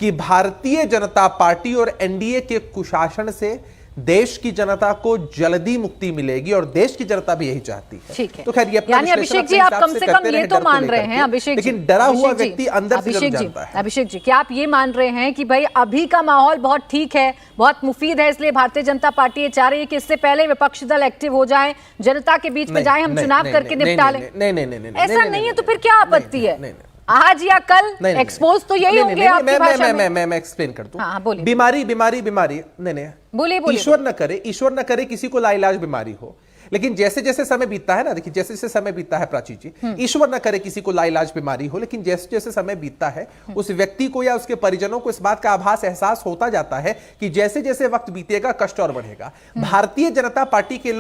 कि भारतीय जनता पार्टी और एनडीए के कुशासन से देश की जनता को जल्दी मुक्ति मिलेगी, और देश की जनता भी यही चाहती है। ठीक है। तो खैर, ये अपना यानी अभिषेक जी, आप कम से कम ये तो मान रहे हैं, अभिषेक जी, लेकिन डरा हुआ व्यक्ति अंदर से अभिषेक जी, जानता है। अभिषेक जी, क्या आप ये मान रहे हैं कि भाई अभी का माहौल बहुत ठीक है, बहुत मुफीद है, इसलिए भारतीय जनता पार्टी ये चाह रही है कि इससे पहले विपक्षी दल एक्टिव हो जाए, जनता के बीच में जाए, हम चुनाव करके निपटा लें? ऐसा नहीं है तो फिर क्या आपत्ति है? आज या कल एक्सपोज तो यही होंगे आपकी भाषा में। मैं एक्सप्लेन कर दूं। हाँ, बोलिए। बीमारी नहीं, बोलिए। ईश्वर न करे किसी को लाइलाज बीमारी हो, लेकिन जैसे जैसे समय बीतता है ना, देखिए जैसे जैसे समय बीतता है प्राची जी, ईश्वर न करे किसी को लाइलाज बीमारी हो, लेकिन जैसे जैसे समय बीतता है उस व्यक्ति को या उसके परिजनों को इस बात का आभास एहसास होता जाता है कि जैसे जैसे वक्त बीतेगा कष्ट और बढ़ेगा। भारतीय जनता पार्टी के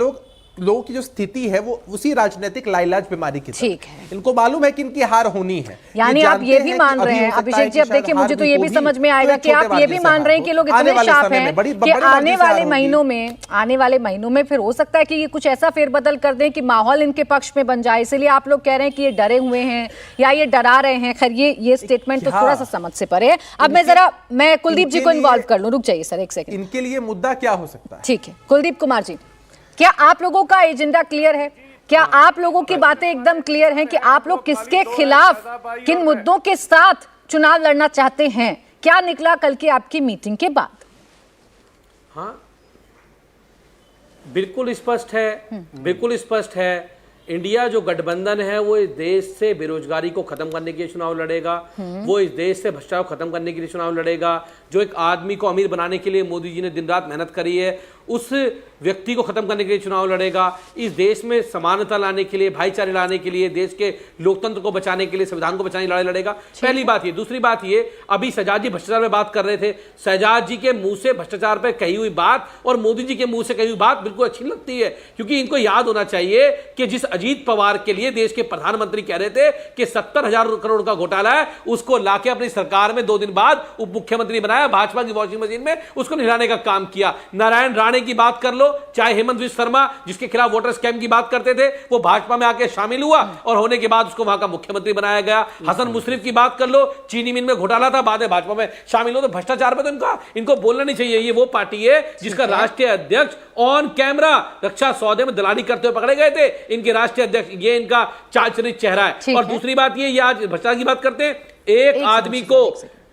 लोगों की जो स्थिति है वो उसी राजनीतिक लाइलाज बीमारी की ठीक है। इनको मालूम है कि इनकी हार होनी है। यानी आप ये भी मान रहे हैं अभिषेक जी, अब देखिए मुझे तो ये भी समझ में आएगा कि आप ये भी मान रहे हैं कि लोग इतने शार्प हैं कि आने वाले महीनों में फिर हो सकता है कि ये कुछ ऐसा फेरबदल कर दें कि माहौल इनके पक्ष में बन जाए। इसलिए आप लोग कह रहे हैं कि ये डरे हुए हैं या ये डरा रहे हैं। खैर ये स्टेटमेंट तो थोड़ा सा समझ से परे है। अब मैं कुलदीप जी को इन्वॉल्व कर लूं। रुक जाइए सर, एक सेकंड। इनके लिए मुद्दा क्या हो सकता है? ठीक है, कुलदीप कुमार जी, क्या आप लोगों का एजेंडा क्लियर है? क्या आप लोगों की बातें एकदम क्लियर हैं कि आप लोग किसके खिलाफ, किन मुद्दों के साथ चुनाव लड़ना चाहते हैं? क्या निकला कल की आपकी मीटिंग के बाद? हाँ, बिल्कुल स्पष्ट है, बिल्कुल स्पष्ट है। इंडिया जो गठबंधन है वो इस देश से बेरोजगारी को खत्म करने के लिए चुनाव लड़ेगा, वो इस देश से भ्रष्टाचार को खत्म करने के लिए चुनाव लड़ेगा। जो एक आदमी को अमीर बनाने के लिए मोदी जी ने दिन रात मेहनत करी है, उस व्यक्ति को खत्म करने के लिए चुनाव लड़ेगा। इस देश में समानता लाने के लिए, भाईचारे लाने के लिए, देश के लोकतंत्र को बचाने के लिए, संविधान को बचाने की लड़ाई लड़ेगा। पहली बात ये। दूसरी बात ये, अभी शहजाद जी भ्रष्टाचार में बात कर रहे थे, शहजाद जी के मुंह से भ्रष्टाचार पर कही हुई बात और मोदी जी के मुंह से कही हुई बात बिल्कुल अच्छी लगती है, क्योंकि इनको याद होना चाहिए कि जिस अजीत पवार के लिए देश के प्रधानमंत्री कह रहे थे कि 70,000 करोड़ का घोटाला है, उसको लाके अपनी सरकार में 2 दिन बाद उप मुख्यमंत्री बनाया, भाजपा की वॉशिंग मशीन में उसको निहलाने का काम किया। नारायण राणे की बात कर लो, चाहे हेमंत विश्व शर्मा जिसके खिलाफ वोटर स्कैम की बात करते थे, वो भाजपा में आके शामिल हुआ और होने के बाद उसको वहां का मुख्यमंत्री बनाया गया। हसन मुशर्रफ की बात कर लो, चीनी मिल में घोटाला था, बाद में भाजपा में शामिल हो। तो भ्रष्टाचार में तो इनको बोलना नहीं चाहिए। ये वो पार्टी है जिसका राष्ट्रीय अध्यक्ष ऑन कैमरा रक्षा सौदे में दलाली करते हुए पकड़े गए थे। इनके राष्ट्रीय अध्यक्ष, ये इनका चारित्रिक चेहरा है। और दूसरी बात ये आज भ्रष्टाचार की बात करते हैं, एक आदमी को,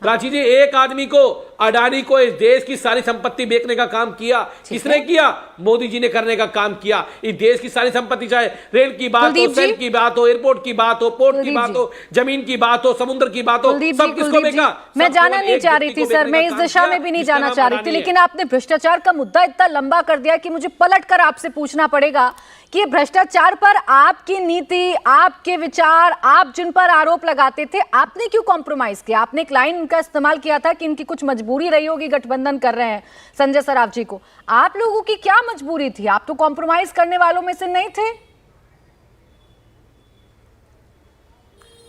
प्राची जी, एक आदमी को, अडानी को इस देश की सारी संपत्ति बेचने का काम किया। किसने किया? मोदी जी ने करने का काम किया। इस देश की सारी संपत्ति, चाहे रेल की बात हो, सेल की बात हो, एयरपोर्ट की बात हो, पोर्ट की बात हो, जमीन की बात हो, समुद्र की बात हो, सब किसको बेचा? मैं जाना नहीं चाह रही थी सर, मैं इस दिशा में भी नहीं जाना चाह रही थी, लेकिन आपने भ्रष्टाचार का मुद्दा इतना लंबा कर दिया कि मुझे पलटकर आपसे पूछना पड़ेगा कि भ्रष्टाचार पर आपकी नीति, आपके विचार, आप जिन पर आरोप लगाते थे, आपने क्यों कॉम्प्रोमाइज किया? आपने एक लाइन का इस्तेमाल किया था कि इनकी कुछ मजबूरी रही होगी, गठबंधन कर रहे हैं संजय सराफ जी को। आप लोगों की क्या मजबूरी थी? आप तो कॉम्प्रोमाइज करने वालों में से नहीं थे।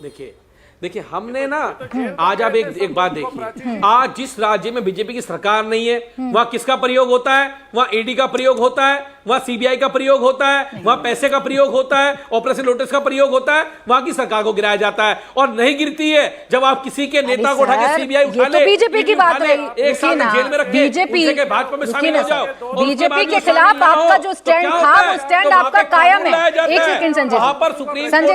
देखिए, देखिए हमने ना आज आप एक बात देखिए, आज जिस राज्य में बीजेपी की सरकार नहीं है वहां किसका प्रयोग होता है? वहां ईडी का प्रयोग होता है, वहां सीबीआई का प्रयोग होता है, वहां पैसे का प्रयोग होता है, ऑपरेशन लोटस का प्रयोग होता है, वहां की सरकार को गिराया जाता है। और नहीं गिरती है जब आप किसी के नेता को उठा के सीबीआई उठा ले, बीजेपी की बात रही, एक साल जेल में रखे, बीजेपी भाजपा में शामिल हो जाओ, बीजेपी के खिलाफ आपका जो स्टैंड था वो स्टैंड आपका कायम है। एक सेकंड संजय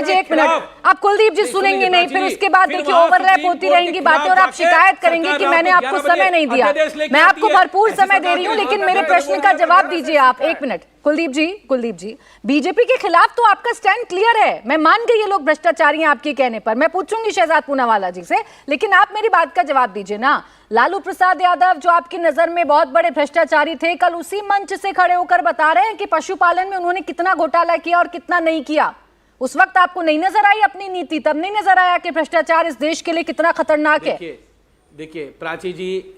जी, एक मिनट, आप कुलदीप जी सुनेंगे नहीं, फिर उसके बाद देखिए ओवरलैप होती रहेंगी बातें और आप शिकायत करेंगे कि मैंने आपको समय नहीं दिया। मैं आपको भरपूर समय दे रही हूँ, लेकिन मेरे प्रश्न का जवाब दीजिए आप। एक मिनट, कुलदीप जी, बीजेपी के खिलाफ तो आपका स्टैंड क्लियर है। मैं मान गई ये लोग भ्रष्टाचारी हैं आपके कहने पर, मैं पूछूंगी शहजाद पूनावाला जी से, लेकिन आप मेरी बात का जवाब दीजिए ना। लालू प्रसाद यादव जो आपकी नजर में बहुत बड़े भ्रष्टाचारी थे, कल उसी मंच से खड़े होकर बता रहे हैं कि पशुपालन में उन्होंने कितना घोटाला किया और कितना नहीं किया। उस वक्त आपको नहीं नजर आई अपनी नीति, तब नहीं नजर आया कि भ्रष्टाचार इस देश के लिए कितना खतरनाक है। देखिए प्राची जी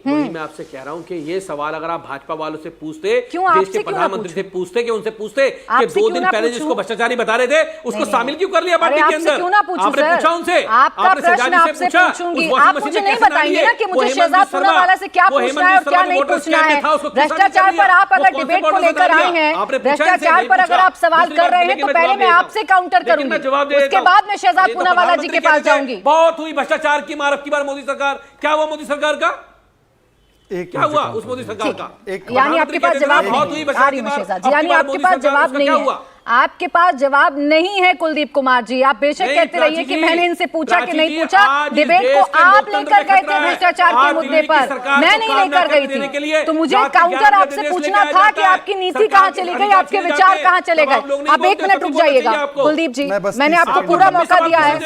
वही मैं आपसे कह रहा हूं कि ये सवाल अगर आप भाजपा वालों से पूछते, देश के प्रधानमंत्री से पूछते, कि उनसे पूछते कि 2 दिन पहले जिसको भ्रष्टाचारी बता रहे थे उसको शामिल क्यों कर लिया पार्टी के अंदर? आपने पूछा उनसे, आपका प्रश्न आपसे पूछूंगी, आप मुझे नहीं बताएंगे ना कि मुझे शहजाद पूनावाला से क्या पूछना है और क्या नहीं पूछना है। भ्रष्टाचार पर आप अगर डिबेट को लेकर आए हैं, भ्रष्टाचार पर अगर आप सवाल कर रहे हैं, तो पहले मैं आपसे काउंटर करूंगी, उसके बाद मैं शहजाद पूनावाला जी के पास जाऊंगी। बहुत हुई भ्रष्टाचार की मार अब की बार मोदी सरकार, क्या हुआ मोदी सरकार का? क्या हुआ उस मोदी सरकार का? यानी आपके पास जवाब नहीं, यानी आपके पास जवाब नहीं है, आपके पास जवाब नहीं है कुलदीप कुमार जी। आप बेशक कहते रहिए कि मैंने इनसे पूछा कि नहीं पूछा, डिबेट को आप लेकर गए थे भ्रष्टाचार के मुद्दे पर, मैं नहीं लेकर गई थी। तो मुझे काउंटर आपसे पूछना था कि आपकी नीति कहां चली गई, आपके विचार कहां चले गए। आप 1 मिनट रुक जाइएगा कुलदीप जी, मैंने आपको पूरा मौका दिया है।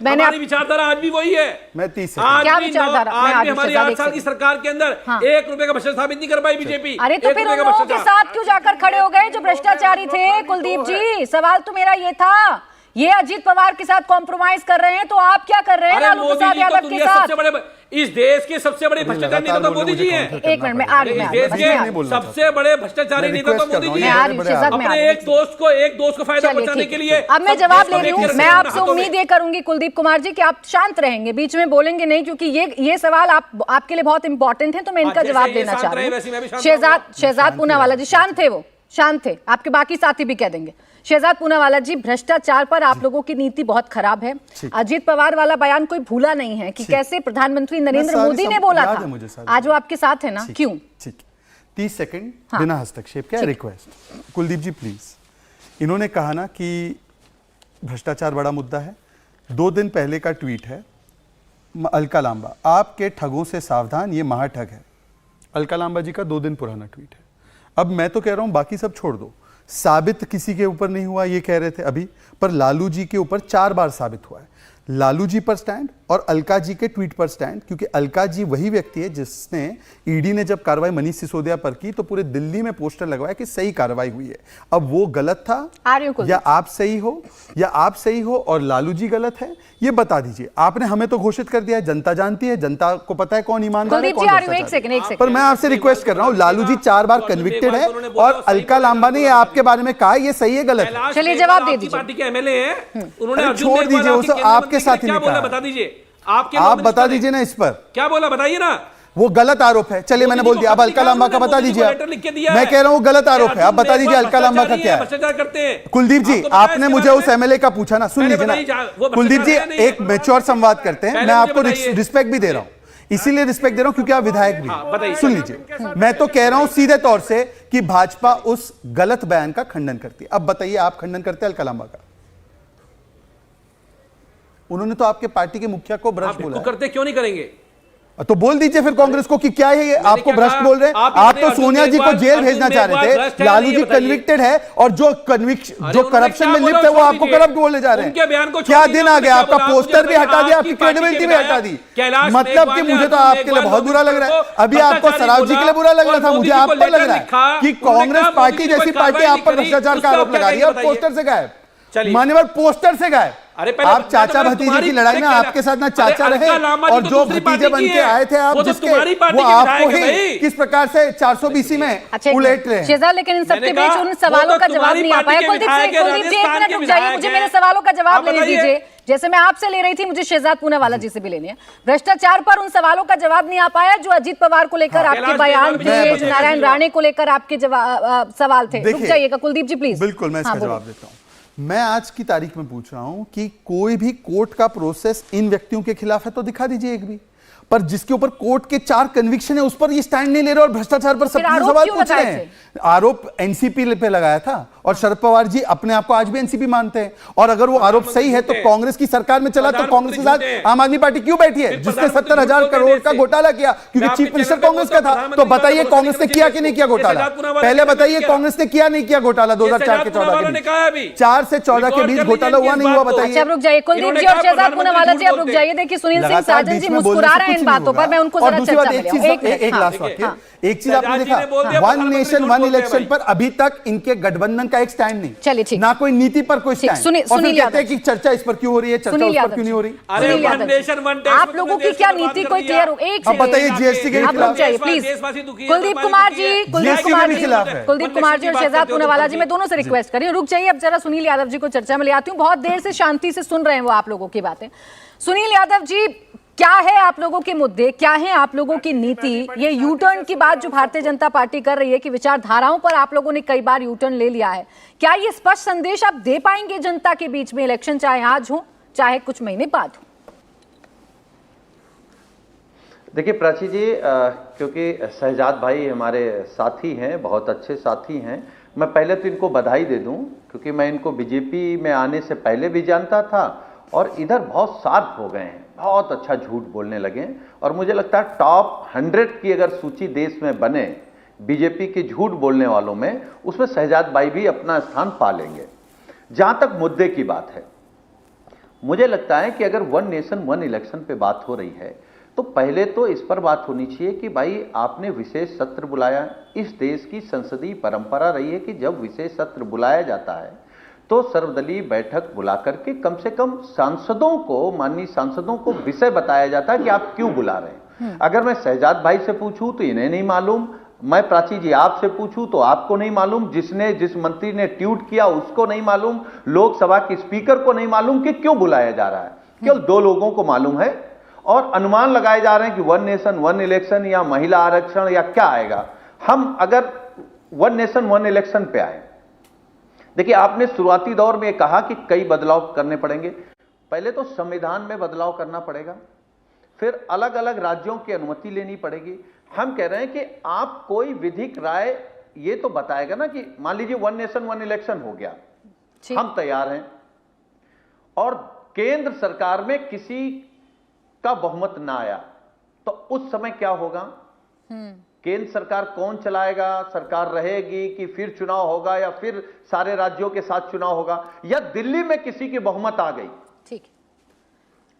मैंने विचारधारा आज भी वही है। मैं 30 क्या विचारधारा? हमारी 8 साल की सरकार के अंदर 1 रुपए का भ्रष्टाचार साबित नहीं कर पाई बीजेपी। अरे तो फिर उन लोगों के साथ क्यों जाकर खड़े हो गए जो भ्रष्टाचारी थे? कुलदीप जी, सवाल तो मेरा ये था, ये अजीत पवार के साथ कॉम्प्रोमाइज कर रहे हैं, तो आप क्या कर रहे हैं लालू प्रसाद यादव के साथ? इस देश के सबसे बड़े भ्रष्टाचारी नेता तो मोदी जी हैं। 1 मिनट में आ रही, देश के सबसे बड़े भ्रष्टाचारी नेता तो मोदी जी हैं। अपने एक दोस्त को फायदा पहुंचाने के लिए। अब मैं जवाब ले रही हूँ, मैं आपसे उम्मीद ये करूंगी कुलदीप कुमार जी कि आप शांत रहेंगे, बीच में बोलेंगे नहीं, क्योंकि ये सवाल आपके लिए बहुत इंपॉर्टेंट है, तो मैं इनका जवाब देना चाह रही हूँ। शहजाद पूनावाला जी शांत थे, वो शांत थे, आपके बाकी साथी भी कह देंगे। शहजाद पूनावाला जी, भ्रष्टाचार पर आप लोगों की नीति बहुत खराब है। अजीत पवार वाला बयान कोई भूला नहीं है कि कैसे प्रधानमंत्री नरेंद्र मोदी ने बोला था, आज वो आपके साथ है ना, क्यों? ठीक, 30 सेकंड बिना हस्तक्षेप के रिक्वेस्ट। Kuldeep ji please. इन्होंने कहा ना कि भ्रष्टाचार बड़ा मुद्दा है। 2 दिन पहले का ट्वीट है, अलका लांबा, आपके ठगों से सावधान, ये महाठग है। अलका लांबा जी का 2 दिन पुराना ट्वीट है। अब मैं तो कह रहा हूं बाकी सब छोड़ दो, साबित किसी के ऊपर नहीं हुआ ये कह रहे थे अभी, पर लालू जी के ऊपर 4 बार साबित हुआ है। लालू जी पर स्टैंड और अलका जी के ट्वीट पर स्टैंड, क्योंकि अलका जी वही व्यक्ति है जिसने, ईडी ने जब कार्रवाई मनीष सिसोदिया पर की तो पूरे दिल्ली में पोस्टर लगवाया कि सही कार्रवाई हुई है। अब वो गलत था या आप सही हो और लालू जी गलत है, ये बता दीजिए। आपने हमें तो घोषित कर दिया है, जनता जानती है, जनता को पता है कौन ईमानदार है, कौन भ्रष्टाचारी है। पर मैं आपसे रिक्वेस्ट कर रहा हूं, लालू जी 4 बार कन्विक्टेड है और अलका लांबा ने आपके बारे में कहा ये सही है गलत है। चलिए जवाब दे दीजिए। पार्टी के एमएलए हैं, उन्होंने छोड़ दीजिए, वो सब आपके साथ ही क्या बोला बता दीजिए। आप बता दीजिए ना इस पर क्या बोला, बताइए ना। वो गलत आरोप है। चलिए मैंने बोल दिया, अब अलका लांबा का बता दीजिए। मैं कह रहा हूं गलत आरोप है, आप बता दीजिए अलका लांबा का क्या है। कुलदीप जी, आपने मुझे उस एमएलए का पूछा ना, सुन लीजिए ना कुलदीप जी, एक मैच्योर संवाद करते हैं। मैं आपको रिस्पेक्ट भी दे रहा हूं, इसीलिए रिस्पेक्ट दे रहा हूं क्योंकि आप विधायक भी। सुन लीजिए, मैं तो कह रहा हूं सीधे तौर से कि भाजपा उस गलत बयान का खंडन करती है। अब बताइए, आप खंडन करते हैं अलका लांबा का? उन्होंने तो आपके पार्टी के मुखिया को भ्रष्ट बोला। करते क्यों नहीं करेंगे? तो बोल दीजिए फिर कांग्रेस को कि क्या है ये, आपको भ्रष्ट बोल रहे हैं। आप तो सोनिया जी को जेल भेजना चाह रहे थे, लालू जी कन्विक्टेड है और जो करप्शन में लिप्त है वो आपको करप्ट बोलने जा रहे हैं। क्या दिन आ गया, आपका पोस्टर भी हटा दिया, आपकी क्रेडिबिलिटी भी हटा दी। मतलब कि मुझे तो आपके लिए बहुत बुरा लग रहा है। अभी आपको सराव जी के लिए बुरा लग रहा था, मुझे आप पर लग रहा है कि कांग्रेस पार्टी जैसी पार्टी आप पर भ्रष्टाचार का आरोप लगा रही है और पोस्टर से गायब। चलिए। मान्यवर पोस्टर से गायब। अरे पहले आप चाचा भतीजे की लड़ाई में आपके साथ ना चाचा रहे और जो भतीजे बन के आए थे आप, जिसके वो आपको ही किस प्रकार से 420 में उलट रहे हैं। शेजाद, लेकिन इन सबके बीच उन सवालों का जवाब नहीं आ पाया। कुलदीप जी एक मिनट रुक जाइए, मुझे मेरे सवालों का जवाब लेने दीजिए। जैसे मैं आपसे ले रही थी, मुझे शेजाद पूनावाला जी से भी लेने हैं। भ्रष्टाचार पर उन सवालों का जवाब नहीं आ पाया जो अजीत पवार को लेकर आपके बयान थे, नारायण राणे को लेकर आपके सवाल थे। रुक जाइएगा कुलदीप जी प्लीज। बिल्कुल, मैं इसका जवाब देता हूं। मैं आज की तारीख में पूछ रहा हूं कि कोई भी कोर्ट का प्रोसेस इन व्यक्तियों के खिलाफ है तो दिखा दीजिए एक भी, पर जिसके ऊपर कोर्ट के 4 कन्विक्शन है उस पर ये स्टैंड नहीं ले रहे और भ्रष्टाचार पर सब सवाल पूछ रहे हैं। आरोप एनसीपी पे लगाया था और शरद पवार जी अपने आप को आज भी एनसीपी मानते हैं, और अगर वो आरोप सही है तो कांग्रेस की सरकार में चला तो कांग्रेस के साथ आम आदमी पार्टी क्यों बैठी है, जिसने 70,000 करोड़ का घोटाला किया क्योंकि चीफ मिनिस्टर कांग्रेस का था। तो बताइए कांग्रेस ने किया कि नहीं किया घोटाला? पहले बताइए कांग्रेस ने किया नहीं किया घोटाला 2004 के 14 के बीच? 4 से 14 के बीच घोटाला हुआ नहीं हुआ? बताइए। अब रुक जाइए कुलदीप जी और शेजाद पूनावाला जी, अब रुक जाइए। देखिए सुनील सिंह साजन जी मुस्कुरा रहे हैं इन बातों पर, मैं उनको और दूसरी बात, एक लास्ट वाक्य, एक चीज आपने देखा, वन नेशन वन इलेक्शन पर अभी तक इनके गठबंधन का एक स्टैंड नहीं, चलिए ठीक, ना कोई नीति पर कोई स्टैंड, और फिर कहते हैं कि चर्चा इस पर क्यों हो रही है, चर्चा उस पर क्यों नहीं हो रही। आप लोगों की क्या नीति कोई क्लियर हो? एक अब बताइए जीएसटी के खिलाफ प्लीज। कुलदीप कुमार जी, कुलदीप कुमार जी और शेजाद पूनावाला जी, मैं दोनों से रिक्वेस्ट कर रही हूँ, रुक जाइए। अब जरा सुनील यादव जी को चर्चा में ले आती हूँ। बहुत देर से शांति से सुन रहे हैं वो आप लोगों की बातें। सुनील यादव जी, क्या है आप लोगों के मुद्दे, क्या है आप लोगों की नीति? ये यू टर्न की बात जो भारतीय जनता पार्टी कर रही है कि विचारधाराओं पर आप लोगों ने कई बार यू टर्न ले लिया है, क्या ये स्पष्ट संदेश आप दे पाएंगे जनता के बीच में, इलेक्शन चाहे आज हो चाहे कुछ महीने बाद हो? देखिए प्राची जी, क्योंकि शहजाद भाई हमारे साथी हैं, बहुत अच्छे साथी हैं, मैं पहले तो इनको बधाई दे दूं क्योंकि मैं इनको बीजेपी में आने से पहले भी जानता था और इधर बहुत शार्प हो गए हैं, बहुत अच्छा झूठ बोलने लगे। और मुझे लगता है टॉप 100 की अगर सूची देश में बने बीजेपी के झूठ बोलने वालों में, उसमें शहजाद भाई भी अपना स्थान पा लेंगे। जहां तक मुद्दे की बात है, मुझे लगता है कि अगर वन नेशन वन इलेक्शन पे बात हो रही है तो पहले तो इस पर बात होनी चाहिए कि भाई आपने विशेष सत्र बुलाया। इस देश की संसदीय परंपरा रही है कि जब विशेष सत्र बुलाया जाता है तो सर्वदलीय बैठक बुला करके कम से कम सांसदों को, माननीय सांसदों को विषय बताया जाता है कि आप क्यों बुला रहे हैं। अगर मैं शहजाद भाई से पूछूं तो इन्हें नहीं मालूम, मैं प्राची जी आपसे पूछूं तो आपको नहीं मालूम, जिस मंत्री ने ट्वीट किया उसको नहीं मालूम, लोकसभा के स्पीकर को नहीं मालूम कि क्यों बुलाया जा रहा है। केवल 2 लोगों को मालूम है और अनुमान लगाए जा रहे हैं कि वन नेशन वन इलेक्शन या महिला आरक्षण या क्या आएगा। हम अगर वन नेशन वन इलेक्शन पे आए, देखिए आपने शुरुआती दौर में कहा कि कई बदलाव करने पड़ेंगे। पहले तो संविधान में बदलाव करना पड़ेगा, फिर अलग अलग राज्यों की अनुमति लेनी पड़ेगी। हम कह रहे हैं कि आप कोई विधिक राय ये तो बताएगा ना कि मान लीजिए वन नेशन वन इलेक्शन हो गया, हम तैयार हैं और केंद्र सरकार में किसी का बहुमत ना आया तो उस समय क्या होगा? केंद्र सरकार कौन चलाएगा? सरकार रहेगी कि फिर चुनाव होगा या फिर सारे राज्यों के साथ चुनाव होगा, या दिल्ली में किसी की बहुमत आ गई, ठीक,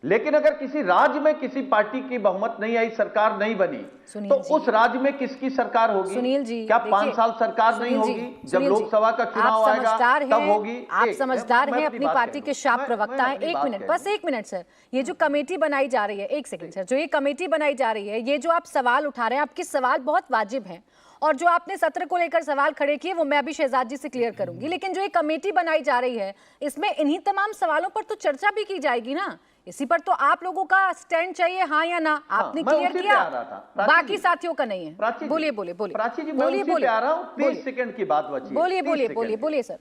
लेकिन अगर किसी राज्य में किसी पार्टी की बहुमत नहीं आई, सरकार नहीं बनी, तो उस राज्य में किसकी सरकार होगी? सुनील जी, क्या 5 साल सरकार नहीं होगी? जब लोकसभा का चुनाव आएगा तब होगी। आप समझदार हैं, अपनी पार्टी के शार्प प्रवक्ता हैं। 1 मिनट, बस 1 मिनट सर। ये जो कमेटी बनाई जा रही है, 1 सेकंड सर, जो ये कमेटी बनाई जा रही है, ये जो आप सवाल उठा रहे हैं, आपके सवाल बहुत वाजिब हैं, और जो आपने सत्र को लेकर सवाल खड़े किए वो मैं अभी शहजाद जी से क्लियर करूंगी। लेकिन जो ये कमेटी बनाई जा रही है, इसमें इन्हीं तमाम सवालों पर तो चर्चा भी की जाएगी ना। इसी पर तो आप लोगों का स्टैंड चाहिए, हाँ या ना। आपने क्लियर किया, बाकी साथियों का नहीं है। बोलिए बोलिए बोलिए प्राची जी, मैं उसी पे आ रहा हूं, 30 सेकंड की बात बची। बोलिए बोलिए बोलिए बोलिए सर।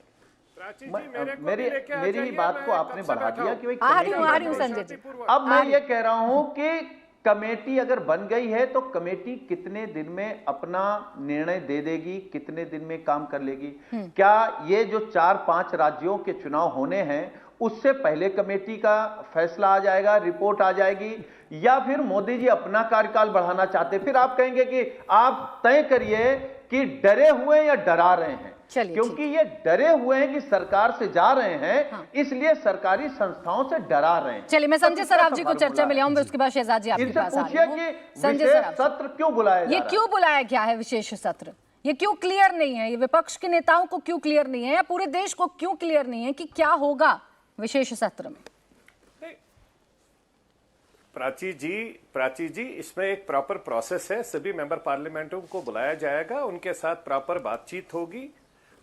मेरी बात को आपने बढ़ा दिया कि आ रही हूं संजय जी। अब मैं ये कह रहा हूं कि कमेटी अगर बन गई है तो कमेटी कितने दिन में अपना निर्णय दे देगी, कितने दिन में काम कर लेगी? क्या ये जो 4-5 राज्यों के चुनाव होने हैं उससे पहले कमेटी का फैसला आ जाएगा, रिपोर्ट आ जाएगी, या फिर मोदी जी अपना कार्यकाल बढ़ाना चाहते? फिर आप कहेंगे कि आप तय करिए कि डरे हुए या डरा रहे हैं, क्योंकि ये डरे हुए हैं कि सरकार से जा रहे हैं, इसलिए सरकारी संस्थाओं से डरा रहे हैं। चलिए मैं संजय सराफ जी को चर्चा में ले आऊंगा, उसके बाद शहजाद जी आपके पास आ रही हूं। संजय सत्र क्यों बुलाया जा रहा है? ये क्यों बुलाया गया है विशेष सत्र? ये क्यों क्लियर नहीं है, ये विपक्ष के नेताओं को क्यों क्लियर नहीं है, या पूरे देश को क्यों क्लियर नहीं है कि क्या होगा विशेष सत्र में? प्राची जी इसमें एक प्रॉपर प्रोसेस है। सभी मेंबर पार्लियामेंटों को बुलाया जाएगा, उनके साथ प्रॉपर बातचीत होगी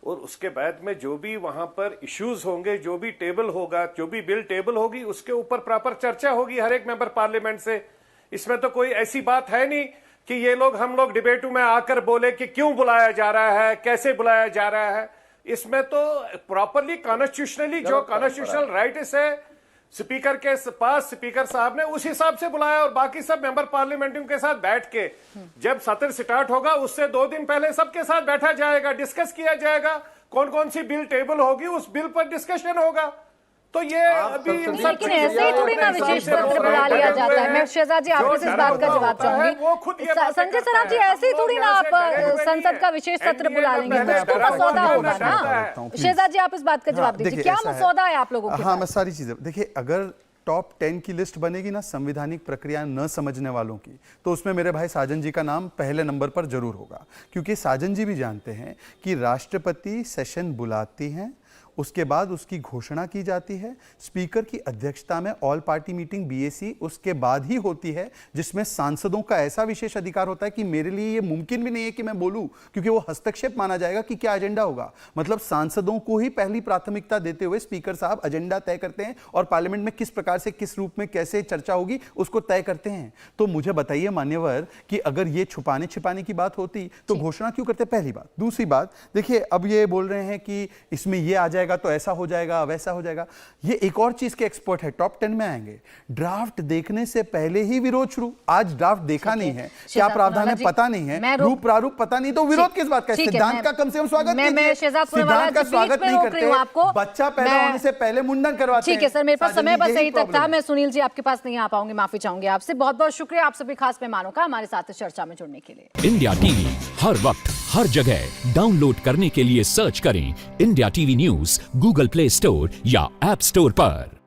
और उसके बाद में जो भी वहां पर इश्यूज होंगे, जो भी टेबल होगा, जो भी बिल टेबल होगी, उसके ऊपर प्रॉपर चर्चा होगी हर एक मेंबर पार्लियामेंट से। इसमें तो कोई ऐसी बात है नहीं कि ये लोग हम लोग डिबेटों में आकर बोले कि क्यों बुलाया जा रहा है, कैसे बुलाया जा रहा है। इसमें तो प्रॉपरली कॉन्स्टिट्यूशनली जो कॉन्स्टिट्यूशनल राइट्स है स्पीकर के पास, स्पीकर साहब ने उस हिसाब से बुलाया और बाकी सब मेंबर पार्लियामेंटियों के साथ बैठ के जब सत्र स्टार्ट होगा उससे 2 दिन पहले सबके साथ बैठा जाएगा, डिस्कस किया जाएगा, कौन कौन सी बिल टेबल होगी, उस बिल पर डिस्कशन होगा। तो ये अभी लेकिन ऐसे ही थोड़ी ना विशेष सत्र बुला लिया जाता है। मैं शहजाद जी आपसे इस बात का जवाब चाहूंगी। संजय सराफ जी, ऐसे ही थोड़ी ना आप संसद का विशेष सत्र बुला लेंगे, कुछ तो मसौदा होगा ना। शहजाद जी आप इस बात का जवाब दीजिए, क्या मसौदा है आप लोगों के? हाँ, मैं सारी चीजें देखिए, अगर टॉप 10 की लिस्ट बनेगी ना संवैधानिक प्रक्रिया न समझने वालों की, तो उसमें मेरे भाई साजन जी का नाम पहले नंबर पर जरूर होगा, क्योंकि साजन जी भी जानते हैं कि राष्ट्रपति सेशन बुलाती हैं, उसके बाद उसकी घोषणा की जाती है, स्पीकर की अध्यक्षता में ऑल पार्टी मीटिंग बीएसी उसके बाद ही होती है, जिसमें सांसदों का ऐसा विशेष अधिकार होता है कि मेरे लिए ये मुमकिन भी नहीं है कि मैं बोलूं, क्योंकि वो हस्तक्षेप माना जाएगा कि क्या एजेंडा होगा। मतलब सांसदों को ही पहली प्राथमिकता देते हुए स्पीकर साहब एजेंडा तय करते हैं और पार्लियामेंट में किस प्रकार से, किस रूप में, कैसे चर्चा होगी उसको तय करते हैं। तो मुझे बताइए मान्यवर कि अगर ये छुपाने छिपाने की बात होती तो घोषणा क्यों करते? पहली बात। दूसरी बात देखिए, अब ये बोल रहे हैं कि इसमें ये आ जाएगा तो ऐसा हो जाएगा, वैसा हो जाएगा। ये एक और चीज के एक्सपर्ट है, टॉप 10 में आएंगे। ड्राफ्ट देखने से पहले ही विरोध शुरू। आज ड्राफ्ट देखा नहीं है, क्या प्रावधान है पता नहीं है, रूप प्रारूप पता नहीं, तो विरोध किस बात का? सिद्धांत का कम से कम स्वागत कीजिए। सिद्धांत का स्वागत नहीं करते, बच्चा पैदा होने से पहले मुंडन करवाते हैं। ठीक है सर, मेरे पास समय बस यही तक था। मैं सुनील जी आपके पास नहीं आ पाऊंगी, माफी चाहूंगी आपसे। बहुत बहुत शुक्रिया आप सभी खास मेहमानों का हमारे साथ इस चर्चा में जुड़ने के लिए। इंडिया टीवी हर वक्त हर जगह डाउनलोड करने के लिए सर्च करें India TV news Google play store या ऐप स्टोर पर।